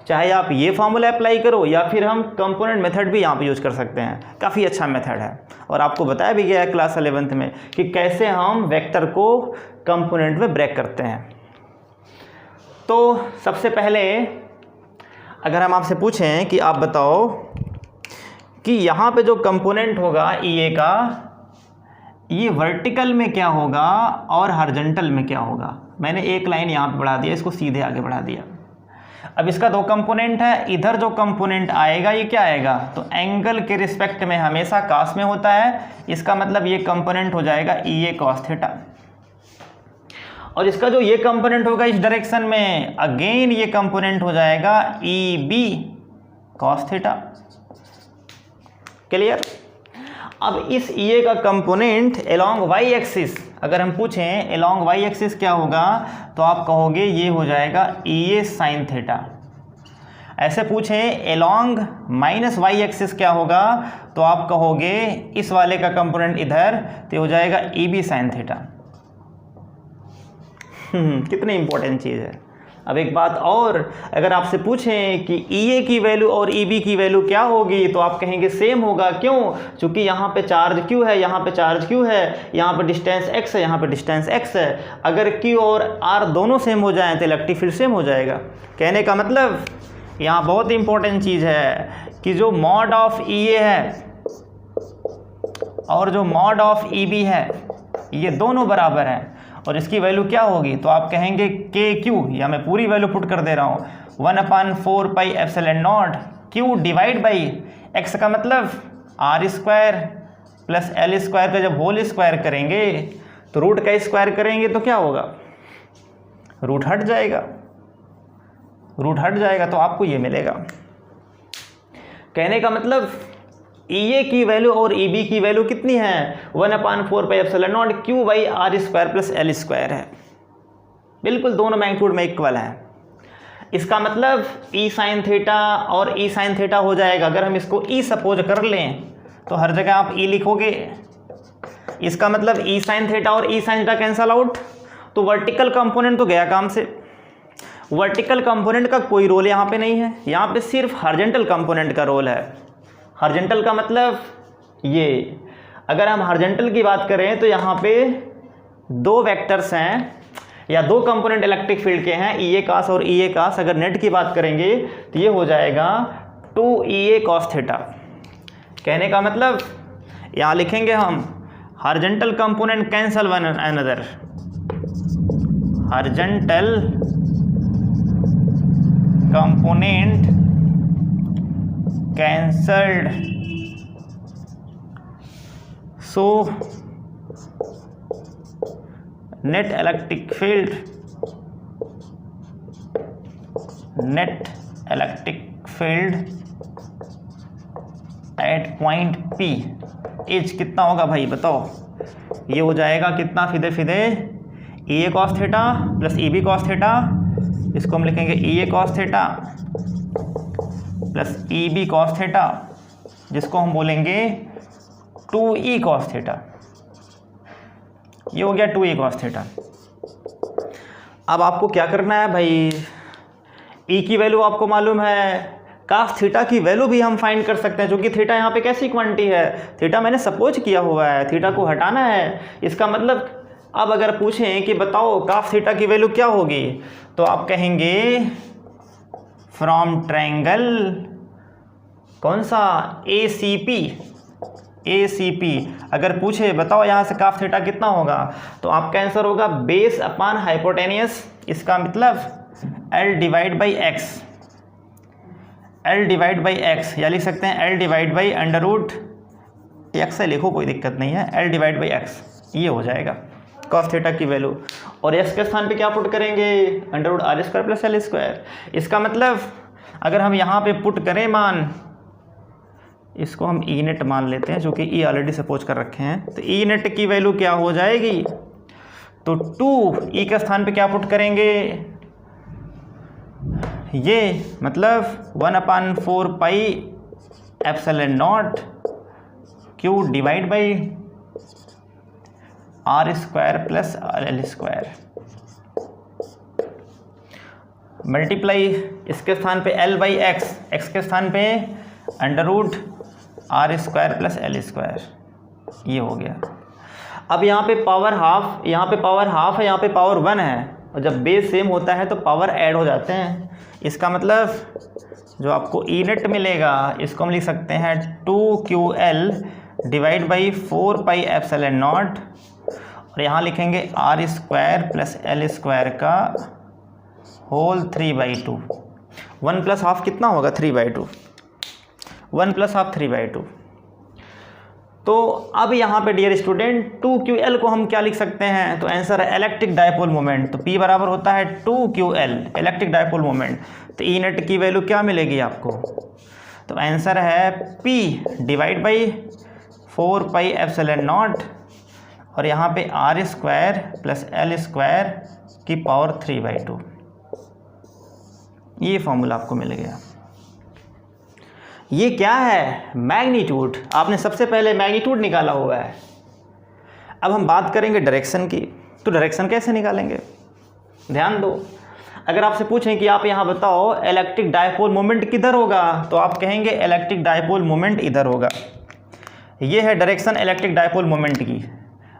चाहे आप ये फार्मूला अप्लाई करो या फिर हम कंपोनेंट मेथड भी यहाँ पे यूज़ कर सकते हैं, काफ़ी अच्छा मेथड है, और आपको बताया भी गया है क्लास 11th में कि कैसे हम वेक्टर को कंपोनेंट में ब्रेक करते हैं। तो सबसे पहले अगर हम आपसे पूछें कि आप बताओ कि यहाँ पे जो कंपोनेंट होगा EA का, ये वर्टिकल में क्या होगा और हॉरिजॉन्टल में क्या होगा। मैंने एक लाइन यहाँ पे बढ़ा दिया, इसको सीधे आगे बढ़ा दिया। अब इसका 2 कंपोनेंट है, इधर जो कंपोनेंट आएगा ये क्या आएगा, तो एंगल के रिस्पेक्ट में हमेशा cos में होता है, इसका मतलब ये कंपोनेंट हो जाएगा EA cos थीटा। और इसका जो ये कंपोनेंट होगा इस डायरेक्शन में, अगेन ये कंपोनेंट हो जाएगा EB cos थीटा। क्लियर। अब इस EA का कंपोनेंट अलोंग y एक्सिस, अगर हम पूछें अलोंग y एक्सिस क्या होगा, तो आप कहोगे ये हो जाएगा EA sin थीटा। ऐसे पूछें एलॉन्ग माइनस वाई एक्सिस क्या होगा, तो आप कहोगे इस वाले का कंपोनेंट इधर, तो हो जाएगा ई बी साइन थीटा। कितनी इंपॉर्टेंट चीज़ है। अब एक बात और, अगर आपसे पूछें कि ई ए की वैल्यू और ई बी की वैल्यू क्या होगी, तो आप कहेंगे सेम होगा। क्यों? क्योंकि यहाँ पे चार्ज क्यू है, यहाँ पे चार्ज क्यू है, यहाँ पे डिस्टेंस एक्स है, यहाँ पे डिस्टेंस एक्स है। अगर क्यू और आर दोनों सेम हो जाएं तो इलेक्ट्रिक फील्ड सेम हो जाएगा। कहने का मतलब यहाँ बहुत इंपॉर्टेंट चीज़ है कि जो मॉड ऑफ ई ए है और जो मॉड ऑफ ई बी है, ये दोनों बराबर हैं। और इसकी वैल्यू क्या होगी, तो आप कहेंगे के क्यू, या मैं पूरी वैल्यू पुट कर दे रहा हूँ, 1/4 pi epsilon naught Q divide by X का मतलब R square plus L square का जब होल स्क्वायर करेंगे तो रूट का स्क्वायर करेंगे तो क्या होगा, रूट हट जाएगा, रूट हट जाएगा तो आपको ये मिलेगा। कहने का मतलब ई ए की वैल्यू और ई बी की वैल्यू कितनी है, 1/4 pi epsilon naught Q by R square plus L square है। बिल्कुल दोनों मैग्नीट्यूड में इक्वल है। इसका मतलब ई साइन थीटा और ई साइन थीटा हो जाएगा। अगर हम इसको ई सपोज कर लें तो हर जगह आप ई लिखोगे। इसका मतलब ई साइन थीटा और ई साइन थीटा कैंसल आउट, तो वर्टिकल कंपोनेंट तो गया काम से। वर्टिकल कंपोनेंट का कोई रोल यहाँ पे नहीं है, यहाँ पे सिर्फ हॉरिजॉन्टल कंपोनेंट का रोल है। हॉरिजॉन्टल का मतलब ये, अगर हम हॉरिजॉन्टल की बात करें तो यहाँ पे दो वेक्टर्स हैं या दो कंपोनेंट इलेक्ट्रिक फील्ड के हैं, ई ए कास और ई ए कास। अगर नेट की बात करेंगे तो ये हो जाएगा 2 ई ए कॉस थीटा। कहने का मतलब यहाँ लिखेंगे हम horizontal component cancel one another, horizontal component cancelled, so net electric field at point P is कितना होगा भाई बताओ। ये हो जाएगा कितना, फिदे फिदे E A cos theta plus E B cos theta, इसको हम लिखेंगे E A cos theta plus E B cos theta, जिसको हम बोलेंगे 2e कॉस थीटा। ये हो गया 2e कॉस थीटा। अब आपको क्या करना है भाई, e की वैल्यू आपको मालूम है, कास थीटा की वैल्यू भी हम फाइंड कर सकते हैं, क्योंकि थीटा यहाँ पे कैसी क्वांटिटी है, थीटा मैंने सपोज किया हुआ है, थीटा को हटाना है। इसका मतलब अब अगर पूछें कि बताओ कास थीटा की वैल्यू क्या होगी, तो आप कहेंगे फ्रॉम ट्रायंगल कौन सा, ए सी पी। अगर पूछे बताओ यहाँ से काफ थीटा कितना होगा, तो आपका आंसर होगा बेस अपॉन हाइपोटेनियस। इसका मतलब L divide by X, L divide by X, या लिख सकते हैं L divide by under root X से लिखो, कोई दिक्कत नहीं है, एल डिवाइड बाई एक्स ये हो जाएगा कॉस थीटा की वैल्यू। और एक्स के स्थान पे क्या पुट करेंगे, under root R square plus L square. इसका मतलब अगर हम यहाँ पे पुट करें मान, इसको हम ई नेट मान लेते हैं, जो कि ई ऑलरेडी सपोज कर रखे हैं, तो ई नेट की वैल्यू क्या हो जाएगी, तो 2 ई के स्थान पे क्या पुट करेंगे, ये मतलब 1/4 pi epsilon naught Q divide by R square plus L square, multiply इसके स्थान पे एल बाई एक्स, एक्स के स्थान पे under root R square plus L square, ये हो गया। अब यहाँ पे पावर हाफ, यहाँ पे पावर हाफ है, यहाँ पे पावर 1 है, और जब बेस सेम होता है तो पावर ऐड हो जाते हैं। इसका मतलब जो आपको ई नेट मिलेगा, इसको हम लिख सकते हैं 2QL divide by 4 pi epsilon naught, और यहाँ लिखेंगे R square plus L square का होल 3/2। 1 प्लस हाफ कितना होगा, 3/2, 1 प्लस हाफ 3/2। तो अब यहाँ पे डियर स्टूडेंट 2QL को हम क्या लिख सकते हैं, तो आंसर है इलेक्ट्रिक डायपोल मोमेंट। तो P बराबर होता है 2QL इलेक्ट्रिक डायपोल मोमेंट। तो ई नेट की वैल्यू क्या मिलेगी आपको, तो आंसर है P divide by 4 pi epsilon naught, और यहाँ पे R square plus L square की पावर 3/2। ये फॉर्मूला आपको मिल गया। ये क्या है, मैग्नीट्यूड। आपने सबसे पहले मैग्नीट्यूड निकाला हुआ है। अब हम बात करेंगे डायरेक्शन की, तो डायरेक्शन कैसे निकालेंगे, ध्यान दो। अगर आपसे पूछें कि आप यहाँ बताओ इलेक्ट्रिक डायपोल मोमेंट किधर होगा, तो आप कहेंगे इलेक्ट्रिक डायपोल मोमेंट इधर होगा। ये है डायरेक्शन इलेक्ट्रिक डायपोल मोमेंट की,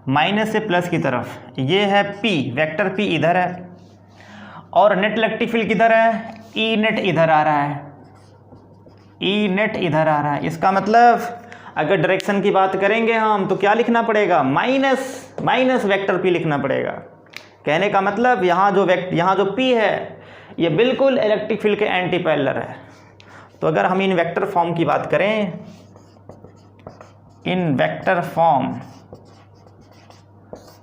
माइनस से प्लस की तरफ। ये है P, वेक्टर P इधर है, और नेट इलेक्ट्रिक फील्ड किधर है, E नेट इधर आ रहा है, E नेट इधर आ रहा है। इसका मतलब अगर डायरेक्शन की बात करेंगे हम तो क्या लिखना पड़ेगा, माइनस वेक्टर P लिखना पड़ेगा। कहने का मतलब यहाँ जो P है ये बिल्कुल इलेक्ट्रिक फील्ड के एंटी पैरेलल है। तो अगर हम इन वेक्टर फॉर्म की बात करें, इन वेक्टर फॉर्म,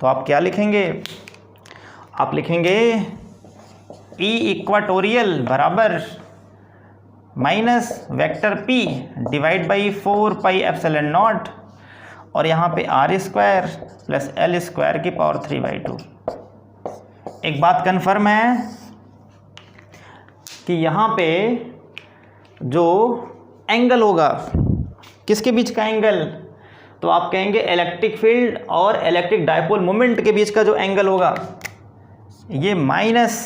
तो आप क्या लिखेंगे, आप लिखेंगे E इक्वाटोरियल बराबर minus vector P divide by 4 pi epsilon naught, और यहाँ पे R square plus L square की पावर 3/2। एक बात कन्फर्म है कि यहाँ पे जो एंगल होगा, किसके बीच का एंगल, तो आप कहेंगे इलेक्ट्रिक फील्ड और इलेक्ट्रिक डायपोल मोमेंट के बीच का जो एंगल होगा ये माइनस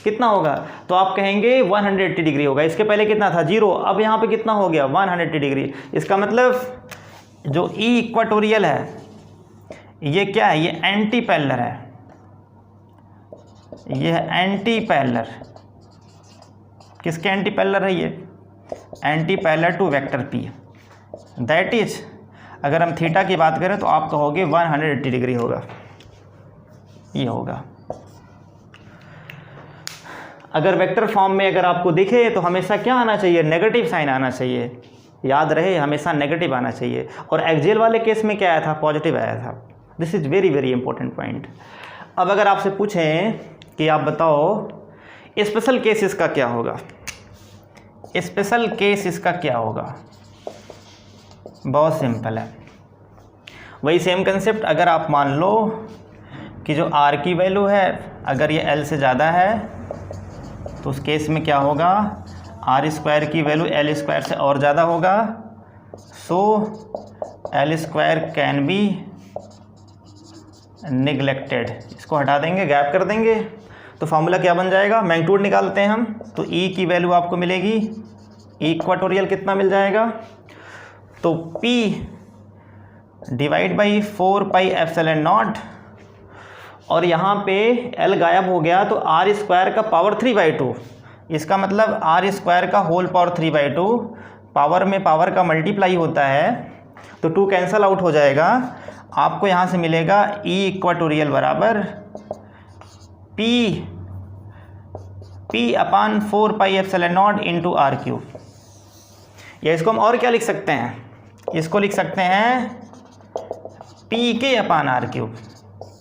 कितना होगा, तो आप कहेंगे 180 डिग्री होगा। इसके पहले कितना था, 0, अब यहाँ पे कितना हो गया, 180 डिग्री। इसका मतलब जो E इक्वाटोरियल है ये क्या है, ये एंटी पैरेलल है, ये है एंटी पैरेलल। किसके एंटी पैरेलल है, ये anti parallel to vector P। That is अगर हम थीटा की बात करें तो आप कहोगे 180 डिग्री होगा, ये होगा। अगर वेक्टर फॉर्म में अगर आपको दिखे तो हमेशा क्या आना चाहिए, नेगेटिव साइन आना चाहिए, याद रहे हमेशा नेगेटिव आना चाहिए। और एक्सियल वाले केस में क्या आया था, पॉजिटिव आया था। This is very very important point. अब अगर आपसे पूछें कि आप बताओ स्पेशल केस इसका क्या होगा, स्पेशल केस इसका क्या होगा, बहुत सिंपल है, वही सेम कंसेप्ट। अगर आप मान लो कि जो R की वैल्यू है अगर ये L से ज़्यादा है तो उस केस में क्या होगा, R स्क्वायर की वैल्यू L स्क्वायर से और ज़्यादा होगा, सो L square can be neglected. इसको हटा देंगे, गैप कर देंगे, तो फार्मूला क्या बन जाएगा, मैग्नीट्यूड निकालते हैं हम, तो E की वैल्यू आपको मिलेगी, E इक्वाटोरियल कितना मिल जाएगा, तो P divide by 4 pi epsilon naught, और यहाँ पे L गायब हो गया तो R स्क्वायर का पावर 3/2। इसका मतलब R स्क्वायर का होल पावर 3/2, पावर में पावर का मल्टीप्लाई होता है तो 2 कैंसल आउट हो जाएगा। आपको यहाँ से मिलेगा E इक्वाटोरियल बराबर P अपान 4 pi epsilon naught into R3। या इसको हम और क्या लिख सकते हैं, इसको लिख सकते हैं PK अपान R3,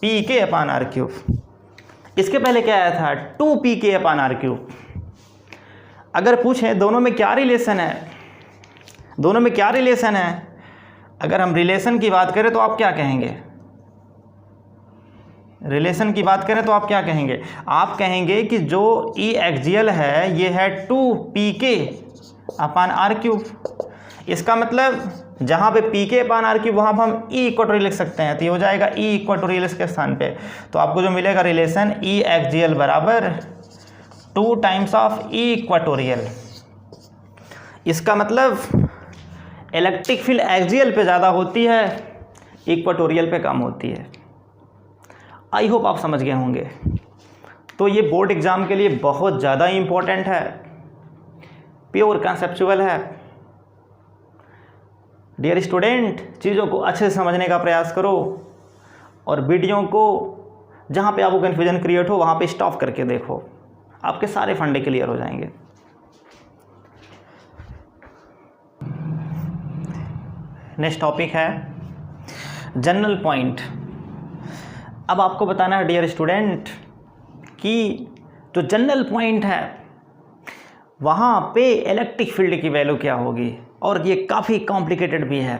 PK अपान R3। इसके पहले क्या आया था, 2PK अपान R3। अगर पूछें दोनों में क्या रिलेशन है, दोनों में क्या रिलेशन है, अगर हम रिलेशन की बात करें तो आप क्या कहेंगे, रिलेशन की बात करें तो आप क्या कहेंगे, आप कहेंगे कि जो E एक्सियल है ये है 2PK अपान R3। इसका मतलब जहाँ पे PK अपान R3 वहाँ पर हम E इक्वाटोरियल लिख सकते हैं, तो ये हो जाएगा E इक्वाटोरियल इसके स्थान पे। तो आपको जो मिलेगा रिलेशन E एक्सियल बराबर 2 टाइम्स ऑफ E इक्वाटोरियल। इसका मतलब इलेक्ट्रिक फील्ड एक्सियल पे ज़्यादा होती है, इक्वाटोरियल पे कम होती है। आई होप आप समझ गए होंगे। तो ये बोर्ड एग्ज़ाम के लिए बहुत ज़्यादा इम्पोर्टेंट है, प्योर कंसेप्चुअल है। डियर स्टूडेंट, चीज़ों को अच्छे से समझने का प्रयास करो और वीडियो को जहाँ पे आपको कन्फ्यूजन क्रिएट हो वहाँ पे स्टॉप करके देखो, आपके सारे फंडे क्लियर हो जाएंगे। नेक्स्ट टॉपिक है जनरल पॉइंट। अब आपको बताना है डियर स्टूडेंट कि जो जनरल पॉइंट है वहाँ पे इलेक्ट्रिक फील्ड की वैल्यू क्या होगी, और ये काफ़ी कॉम्प्लिकेटेड भी है।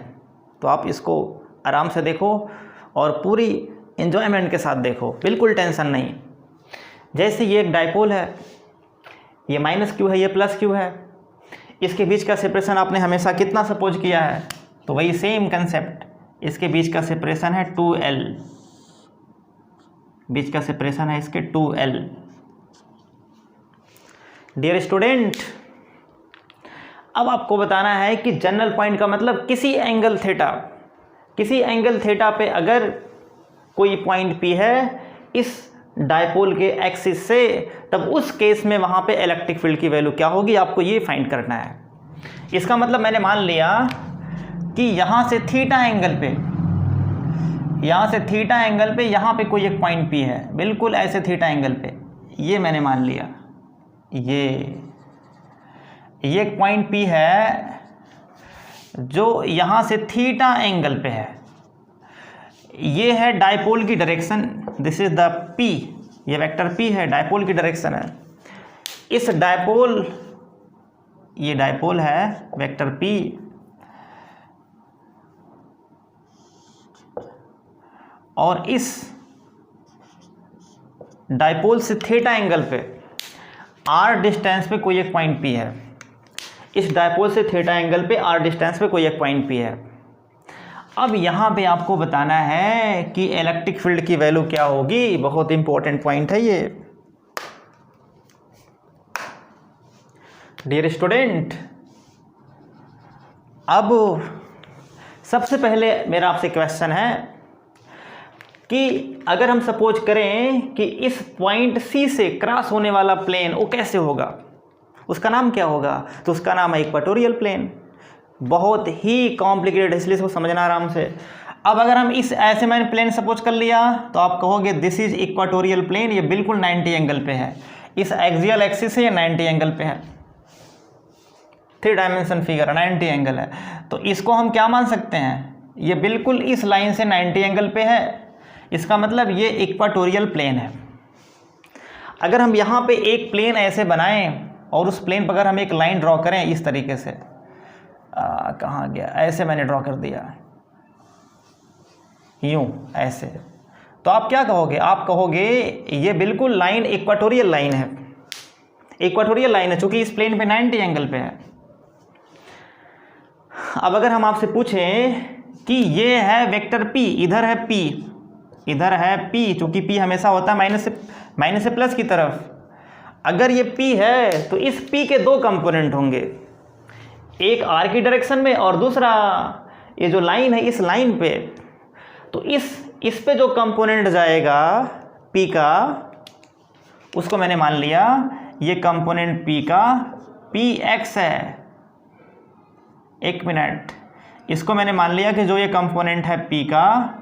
तो आप इसको आराम से देखो और पूरी एन्जॉयमेंट के साथ देखो, बिल्कुल टेंशन नहीं। जैसे ये एक डायपोल है, ये -q है, ये +q है, इसके बीच का सेपरेशन आपने हमेशा कितना सपोज किया है, तो वही सेम कंसेप्ट, इसके बीच का सेपरेशन है 2L, बीच का सेपरेशन है इसके 2L। डियर स्टूडेंट, अब आपको बताना है कि जनरल पॉइंट का मतलब किसी एंगल थीटा, किसी एंगल थीटा पे अगर कोई पॉइंट P है इस डायपोल के एक्सिस से, तब उस केस में वहाँ पे इलेक्ट्रिक फील्ड की वैल्यू क्या होगी, आपको ये फाइंड करना है। इसका मतलब मैंने मान लिया कि यहाँ से थीटा एंगल पे, यहाँ से थीटा एंगल पे यहाँ पे कोई एक पॉइंट P है, बिल्कुल ऐसे थीटा एंगल पे, ये मैंने मान लिया, ये एक पॉइंट P है जो यहाँ से थीटा एंगल पे है, ये है डायपोल की direction, this is the P, ये वेक्टर P है, डायपोल की डायरेक्शन है। इस डायपोल, ये डायपोल है वेक्टर P, और इस डायपोल से थीटा एंगल पे r डिस्टेंस पे कोई एक पॉइंट P है, इस डायपोल से थीटा एंगल पे r डिस्टेंस पे कोई एक पॉइंट P है। अब यहाँ पे आपको बताना है कि इलेक्ट्रिक फील्ड की वैल्यू क्या होगी, बहुत इंपॉर्टेंट पॉइंट है ये। डियर स्टूडेंट, अब सबसे पहले मेरा आपसे क्वेश्चन है कि अगर हम सपोज करें कि इस पॉइंट C से क्रॉस होने वाला प्लेन वो कैसे होगा, उसका नाम क्या होगा, तो उसका नाम है इक्वेटोरियल प्लेन। बहुत ही कॉम्प्लिकेटेड, इसलिए इसको समझना आराम से। अब अगर हम इस ऐसे मैंने प्लेन सपोज कर लिया तो आप कहोगे दिस इज इक्वेटोरियल प्लेन, ये बिल्कुल 90 एंगल पे है, इस एक्सियल एक्सिस से ये 90 एंगल पे है, 3 डायमेंशन फिगर 90 एंगल है, तो इसको हम क्या मान सकते हैं, ये बिल्कुल इस लाइन से 90 एंगल पे है, इसका मतलब ये इक्वेटोरियल प्लेन है। अगर हम यहाँ पे एक प्लेन ऐसे बनाएं और उस प्लेन पर अगर हम एक लाइन ड्रॉ करें इस तरीके से, कहाँ गया, ऐसे मैंने ड्रॉ कर दिया, यूं ऐसे, तो आप क्या कहोगे, आप कहोगे ये बिल्कुल लाइन इक्वेटोरियल लाइन है, इक्वेटोरियल लाइन है चूंकि इस प्लेन पे 90 एंगल पे है। अब अगर हम आपसे पूछें कि ये है वेक्टर P, इधर है P, इधर है P, चूंकि P हमेशा होता है माइनस से प्लस की तरफ, अगर ये P है तो इस P के 2 कंपोनेंट होंगे, एक R की डायरेक्शन में और दूसरा ये जो लाइन है इस लाइन पे, तो इस पे जो कंपोनेंट जाएगा P का, उसको मैंने मान लिया ये कंपोनेंट P का Px है। एक मिनट, इसको मैंने मान लिया कि जो ये कंपोनेंट है P का,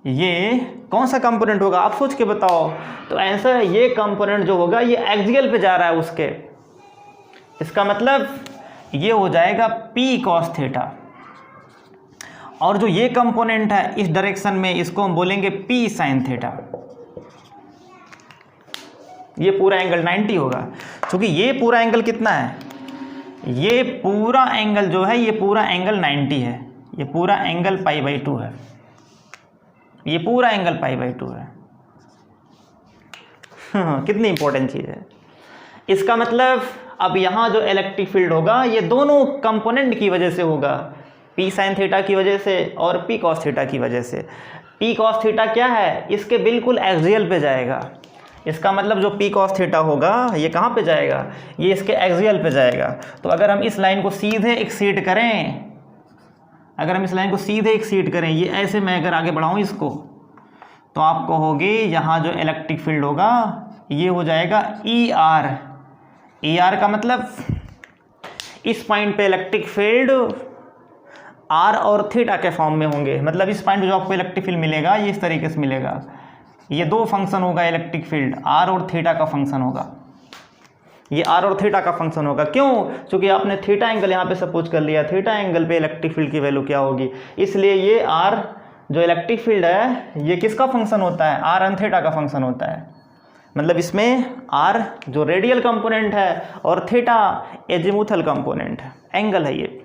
ये कौन सा कंपोनेंट होगा आप सोच के बताओ, तो आंसर है ये कंपोनेंट जो होगा ये एक्सियल पे जा रहा है उसके, इसका मतलब ये हो जाएगा P cos थीटा, और जो ये कंपोनेंट है इस डायरेक्शन में इसको हम बोलेंगे P sin थीटा। ये पूरा एंगल 90 होगा, क्योंकि ये पूरा एंगल कितना है, ये पूरा एंगल जो है ये पूरा एंगल 90 है, ये पूरा एंगल π/2 है, ये पूरा एंगल π/2 है। कितनी इंपॉर्टेंट चीज़ है। इसका मतलब अब यहाँ जो इलेक्ट्रिक फील्ड होगा ये दोनों कंपोनेंट की वजह से होगा, P sin थीटा की वजह से और P cos थीटा की वजह से। P cos थीटा क्या है, इसके बिल्कुल एक्सियल पे जाएगा, इसका मतलब जो P cos थीटा होगा ये कहाँ पे जाएगा, ये इसके एक्सियल पे जाएगा। तो अगर हम इस लाइन को सीधे एक्सीड करें, अगर हम इस लाइन को सीधे एक्सीड करें, ये ऐसे मैं अगर आगे बढ़ाऊँ इसको, तो आप कहोगे यहाँ जो इलेक्ट्रिक फील्ड होगा ये हो जाएगा ER। ER का मतलब इस पॉइंट पे इलेक्ट्रिक फील्ड R और थीटा के फॉर्म में होंगे, मतलब इस पॉइंट पे जो आपको इलेक्ट्रिक फील्ड मिलेगा ये इस तरीके से मिलेगा, ये 2 फंक्शन होगा इलेक्ट्रिक फील्ड, R और थीटा का फंक्शन होगा, ये R और थीटा का फंक्शन होगा। क्यों, क्योंकि आपने थीटा एंगल यहाँ पे सपोज कर लिया, थीटा एंगल पे इलेक्ट्रिक फील्ड की वैल्यू क्या होगी, इसलिए ये R जो इलेक्ट्रिक फील्ड है ये किसका फंक्शन होता है, R and थीटा का फंक्शन होता है। मतलब इसमें R जो रेडियल कंपोनेंट है और थीटा एजिमुथल कंपोनेंट है, एंगल है ये।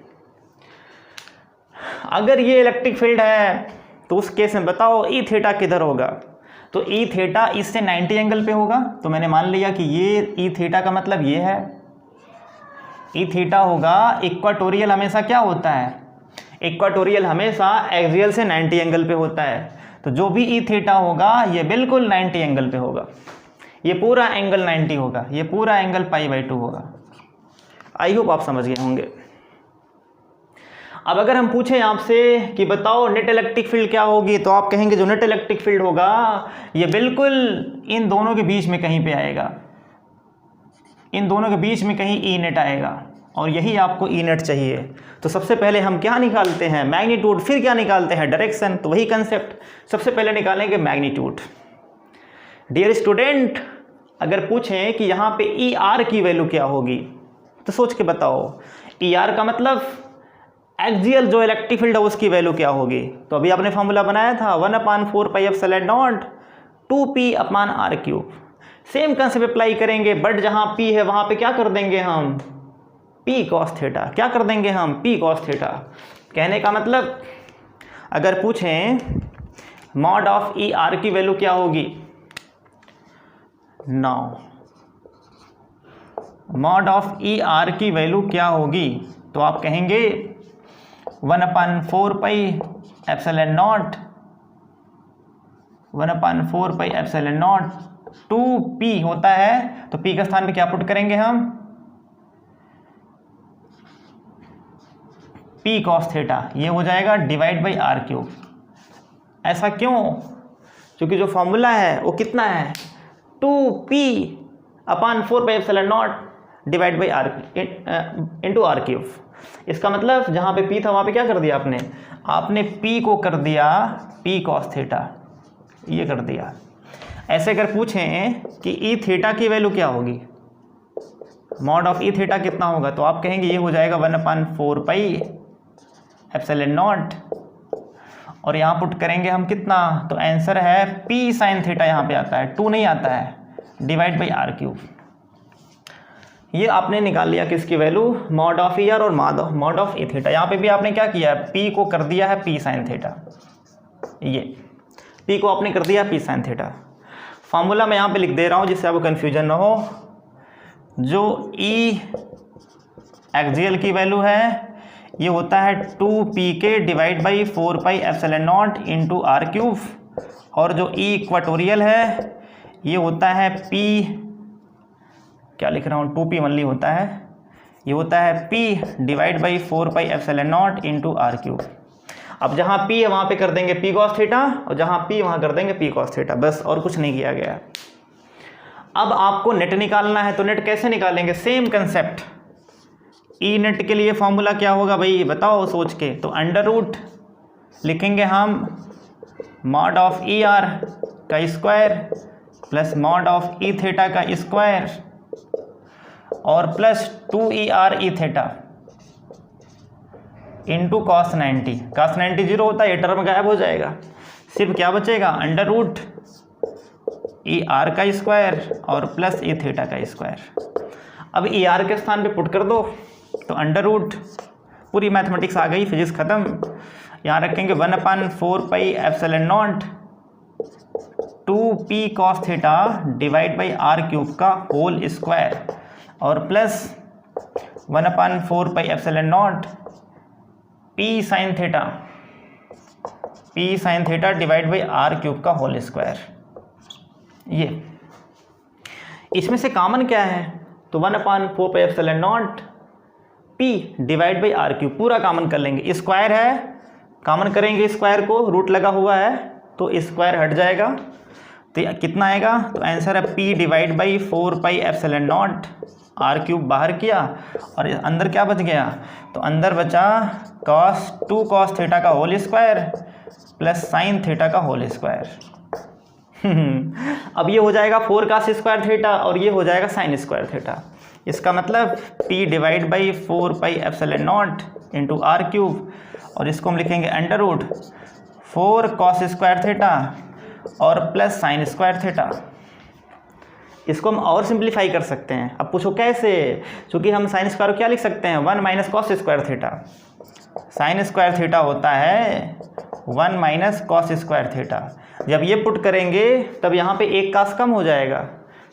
अगर ये इलेक्ट्रिक फील्ड है तो उस केस में बताओ ई थीटा किधर होगा, तो ई थीटा इससे 90 एंगल पे होगा, तो मैंने मान लिया कि ये ई थीटा का मतलब ये है, ई थीटा होगा इक्वाटोरियल हमेशा क्या होता है, इक्वाटोरियल हमेशा एक्सियल से 90 एंगल पे होता है, तो जो भी ई थीटा होगा ये बिल्कुल 90 एंगल पे होगा, ये पूरा एंगल 90 होगा, ये पूरा एंगल π/2 होगा। आई होप आप समझ गए होंगे। अब अगर हम पूछें आपसे कि बताओ नेट इलेक्ट्रिक फील्ड क्या होगी, तो आप कहेंगे जो नेट इलेक्ट्रिक फील्ड होगा ये बिल्कुल इन दोनों के बीच में कहीं पे आएगा, इन दोनों के बीच में कहीं ई नेट आएगा, और यही आपको ई नेट चाहिए। तो सबसे पहले हम क्या निकालते हैं, मैग्नीट्यूड, फिर क्या निकालते हैं, डायरेक्शन। तो वही कंसेप्ट, सबसे पहले निकालेंगे मैग्नीट्यूड। डियर स्टूडेंट, अगर पूछें कि यहाँ पे ई आर की वैल्यू क्या होगी, तो सोच के बताओ, ई आर का मतलब एक्सियल जो इलेक्ट्रिक फील्ड है उसकी वैल्यू क्या होगी। तो अभी आपने फॉर्मूला बनाया था 1/4πε0 2p/r³। सेम कंसेप्ट अप्लाई करेंगे, बट जहाँ p है वहाँ पे क्या कर देंगे हम, p cos थीटा। क्या कर देंगे हम, p cos थीटा। कहने का मतलब अगर पूछें मॉड ऑफ ई आर की वैल्यू क्या होगी, now mod of E R की वैल्यू क्या होगी, तो आप कहेंगे 1/4πε0 2p होता है, तो p के स्थान पे क्या पुट करेंगे हम, p cos थीटा, ये हो जाएगा /r³। ऐसा क्यों, क्योंकि जो फॉर्मूला है वो कितना है, 2p/4πε0 /r3। इसका मतलब जहाँ पे p था वहाँ पे क्या कर दिया आपने, आपने p को कर दिया p cos थीटा, ये कर दिया। ऐसे अगर पूछें कि ई थीटा की वैल्यू क्या होगी, मॉड ऑफ ई थीटा कितना होगा, तो आप कहेंगे ये हो जाएगा 1/4πε0, और यहाँ पुट करेंगे हम कितना, तो आंसर है p sin थीटा, यहाँ पे आता है 2 नहीं आता है, /r³। ये आपने निकाल लिया किसकी value, mod of E R और मॉड ऑफ ई थीटा। यहाँ पे भी आपने क्या किया है, p को कर दिया है p sin थीटा, ये p को आपने कर दिया p sin थीटा। फॉर्मूला मैं यहाँ पे लिख दे रहा हूँ जिससे आपको कन्फ्यूजन ना हो। जो ई एक्सियल की वैल्यू है ये होता है 2p के /4πε0 × r³, और जो ई इक्वाटोरियल है ये होता है p, क्या लिख रहा हूँ, 2p ओनली होता है, ये होता है p /4πε0 × r³। अब जहाँ p है वहाँ पे कर देंगे p cos थीटा, और जहाँ p वहाँ कर देंगे p cos थीटा, बस और कुछ नहीं किया गया। अब आपको नेट निकालना है, तो नेट कैसे निकालेंगे, सेम कंसेप्ट। ई नेट के लिए फॉर्मूला क्या होगा भाई बताओ सोच के, तो √ लिखेंगे हम मॉड ऑफ ई आर का square plus mod of E theta का स्क्वायर और plus 2ER E theta into cos 90। cos 90 0 होता है, ये टर्म गायब हो जाएगा, सिर्फ क्या बचेगा, √ER का स्क्वायर और प्लस ई थीटा का स्क्वायर। अब ER के स्थान पे पुट कर दो, तो √ पूरी मैथमेटिक्स आ गई, फिजिक्स ख़त्म। यहाँ रखेंगे 1/4πε0 2p cos थीटा /r³ का होल स्क्वायर और plus 1/4πε0 p sin theta /r³ का होल स्क्वायर। ये इसमें से कॉमन क्या है, तो 1/4πε0 p /r³ पूरा कॉमन कर लेंगे, स्क्वायर है, कॉमन करेंगे स्क्वायर को, रूट लगा हुआ है तो स्क्वायर हट जाएगा, तो कितना आएगा, तो आंसर है p /4πε0 r³ बाहर किया और अंदर क्या बच गया, तो अंदर बचा2 cos थीटा का whole square plus sin theta का होल स्क्वायर। अब ये हो जाएगा 4 cos स्क्वायर थीटा और ये हो जाएगा sin स्क्वायर थीटा। इसका मतलब p /4πε0 इंटू r³ और इसको हम लिखेंगे √4 cos स्क्वायर थीटा और प्लस sin स्क्वायर थीटा। इसको हम और सिंप्लीफाई कर सकते हैं। अब पूछो कैसे, क्योंकि हम sin स्क्वायर क्या लिख सकते हैं, 1 - cos square theta. sin square theta होता है 1 - cos स्क्वायर थीटा। जब ये पुट करेंगे तब यहाँ पे एक cos कम हो जाएगा,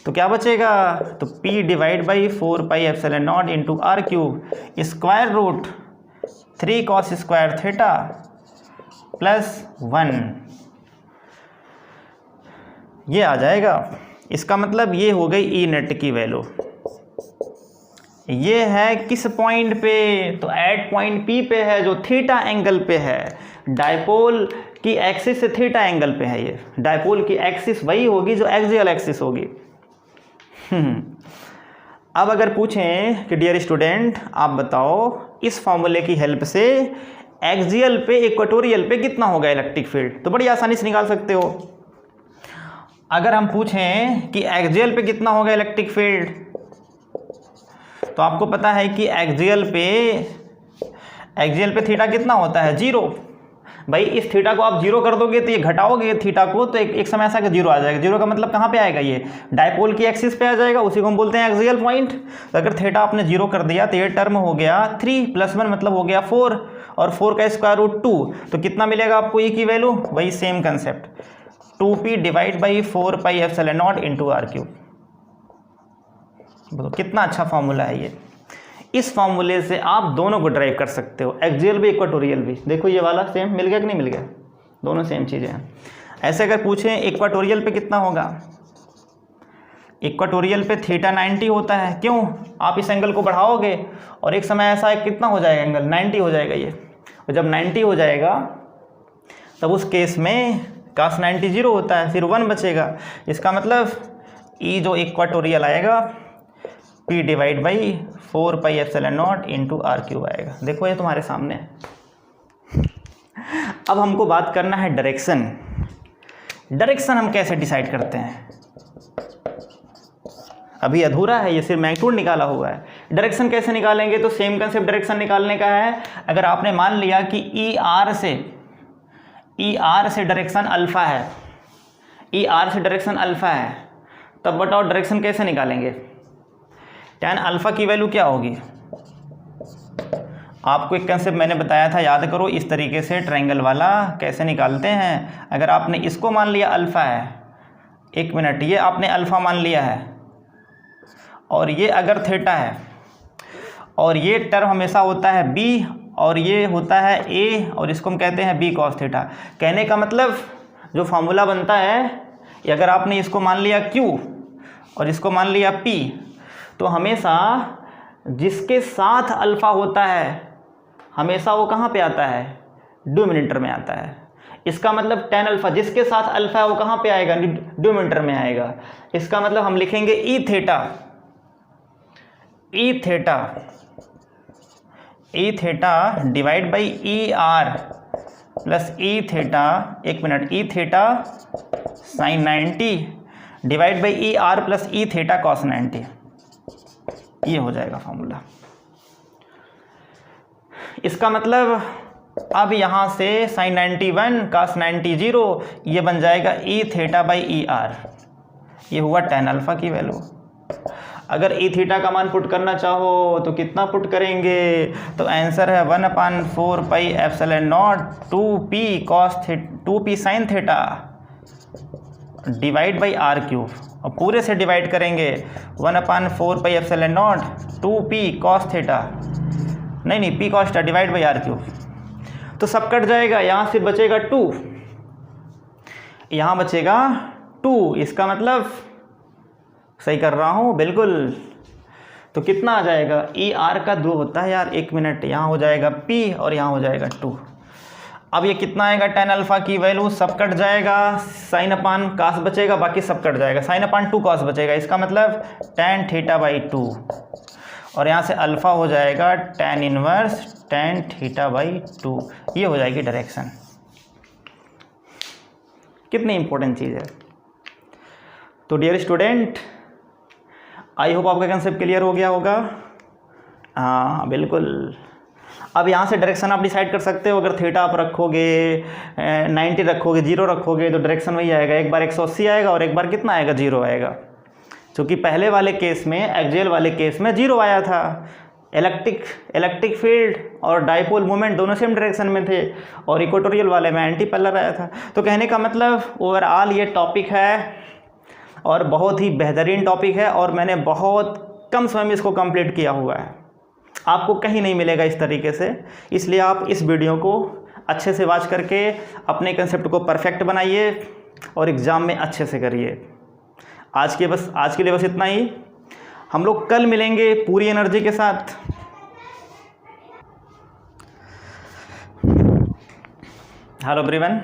तो क्या बचेगा, तो P divide by 4 pi epsilon naught into R cube square root 3 cos square theta plus 1, ये आ जाएगा। इसका मतलब ये हो गई ई नेट की वैल्यू। ये है किस पॉइंट पे, तो एट पॉइंट P पे है जो थीटा एंगल पे है, डायपोल की एक्सिस से थीटा एंगल पे है। ये डायपोल की एक्सिस वही होगी जो एक्सियल एक्सिस होगी। अब अगर पूछें कि डियर स्टूडेंट आप बताओ इस फॉर्मूले की हेल्प से एक्सियल पे इक्वेटोरियल पे कितना होगा इलेक्ट्रिक फील्ड, तो बड़ी आसानी से निकाल सकते हो। अगर हम पूछें कि एक्सियल पे कितना होगा इलेक्ट्रिक फील्ड, तो आपको पता है कि एक्सियल पे थीटा कितना होता है, 0। भाई इस थीटा को आप 0 कर दोगे तो ये घटाओगे थीटा को, तो एक समय ऐसा कि 0 आ जाएगा। 0 का मतलब कहाँ पे आएगा, ये डायपोल की एक्सिस पे आ जाएगा, उसी को हम बोलते हैं एक्सियल पॉइंट। तो अगर थीटा आपने 0 कर दिया तो ये टर्म हो गया 3 + 1 मतलब हो गया 4, और 4 का स्क्वायर रूट 2, तो कितना मिलेगा आपको ई की वैल्यू, वही same concept 2p divide by 4 pi epsilon naught into R cube. कितना अच्छा फॉर्मूला है ये। इस फॉर्मूले से आप दोनों को ड्राइव कर सकते हो, एक्सियल भी इक्वेटोरियल भी। देखो ये वाला सेम मिल गया कि नहीं मिल गया, दोनों सेम चीज़ें हैं। ऐसे अगर पूछें इक्वेटोरियल पे कितना होगा, इक्वेटोरियल पे थीटा 90 होता है। क्यों, आप इस एंगल को बढ़ाओगे और एक समय ऐसा है कितना हो जाएगा एंगल, 90 हो जाएगा ये। और जब 90 हो जाएगा तब उस केस में cos 90 0 होता है, फिर 1 बचेगा। इसका मतलब ई जो इक्वेटोरियल आएगा P divide by 4 pi epsilon naught into R cube आएगा। देखो ये तुम्हारे सामने है। अब हमको बात करना है डायरेक्शन। डायरेक्शन हम कैसे डिसाइड करते हैं, अभी अधूरा है, ये सिर्फ मैग्नीट्यूड निकाला हुआ है। डायरेक्शन कैसे निकालेंगे, तो सेम कंसेप्ट डायरेक्शन निकालने का है। अगर आपने मान लिया कि ई आर से डायरेक्शन अल्फा है, ई आर से डायरेक्शन अल्फा है, तब बताओ डायरेक्शन कैसे निकालेंगे। tan अल्फा की वैल्यू क्या होगी, आपको एक कंसेप्ट मैंने बताया था, याद करो। इस तरीके से ट्रायंगल वाला कैसे निकालते हैं। अगर आपने इसको मान लिया अल्फा है, एक मिनट, ये आपने अल्फा मान लिया है, और ये अगर थीटा है, और ये टर्म हमेशा होता है b, और ये होता है a, और इसको हम कहते हैं b cos थीटा। कहने का मतलब जो फॉर्मूला बनता है, अगर आपने इसको मान लिया q और इसको मान लिया p, तो हमेशा जिसके साथ अल्फ़ा होता है हमेशा वो कहाँ पे आता है, डिनोमिनेटर में आता है। इसका मतलब tan अल्फ़ा जिसके साथ अल्फ़ा है वो कहाँ पे आएगा, डिनोमिनेटर में आएगा। इसका मतलब हम लिखेंगे E theta divide by E R plus E theta, एक minute, E theta sine 90 divide by E R plus E theta cos 90। ये हो जाएगा फॉर्मूला। इसका मतलब अब यहाँ से साइन 91 cos 90 0, ये बन जाएगा E theta by E are. ये हुआ tan अल्फ़ा की वैल्यू। अगर ई थीटा का मान पुट करना चाहो तो कितना पुट करेंगे, तो आंसर है 1/4 pi epsilon naught 2p sine theta divide by R cube, और पूरे से डिवाइड करेंगे 1/4 pi epsilon naught 2p cos theta, नहीं p cos theta divide by R cube. तो सब कट जाएगा, यहाँ से बचेगा 2, यहाँ बचेगा 2। इसका मतलब सही कर रहा हूँ बिल्कुल। तो कितना आ जाएगा, ई आर का 2 होता है यार, एक मिनट, यहाँ हो जाएगा p और यहाँ हो जाएगा 2। अब ये कितना आएगा, tan अल्फ़ा की वैल्यू, सब कट जाएगा, साइन अपान कास बचेगा, बाकी सब कट जाएगा, साइन अपान 2 cos बचेगा। इसका मतलब tan थीटा बाई 2, और यहाँ से अल्फ़ा हो जाएगा tan inverse tan theta by 2। ये हो जाएगी डायरेक्शन। कितनी इंपॉर्टेंट चीज़ है। तो डियर स्टूडेंट, आई होप आपका कंसेप्ट क्लियर हो गया होगा। हाँ बिल्कुल। अब यहाँ से डायरेक्शन आप डिसाइड कर सकते हो। अगर थीटा आप रखोगे 90 रखोगे 0 रखोगे तो डायरेक्शन वही आएगा, एक बार 180 आएगा और एक बार कितना आएगा, 0 आएगा। क्योंकि पहले वाले केस में, एक्सियल वाले केस में 0 आया था। इलेक्ट्रिक फील्ड और डाइपोल मोमेंट दोनों सेम डायरेक्शन में थे, और इक्वेटोरियल वाले में एंटी पैरेलल आया था। तो कहने का मतलब ओवरऑल ये टॉपिक है और बहुत ही बेहतरीन टॉपिक है और मैंने बहुत कम समय में इसको कंप्लीट किया हुआ है। आपको कहीं नहीं मिलेगा इस तरीके से, इसलिए आप इस वीडियो को अच्छे से वॉच करके अपने कंसेप्ट को परफेक्ट बनाइए और एग्ज़ाम में अच्छे से करिए। आज के लिए बस इतना ही। हम लोग कल मिलेंगे पूरी एनर्जी के साथ। हेलो एवरीवन,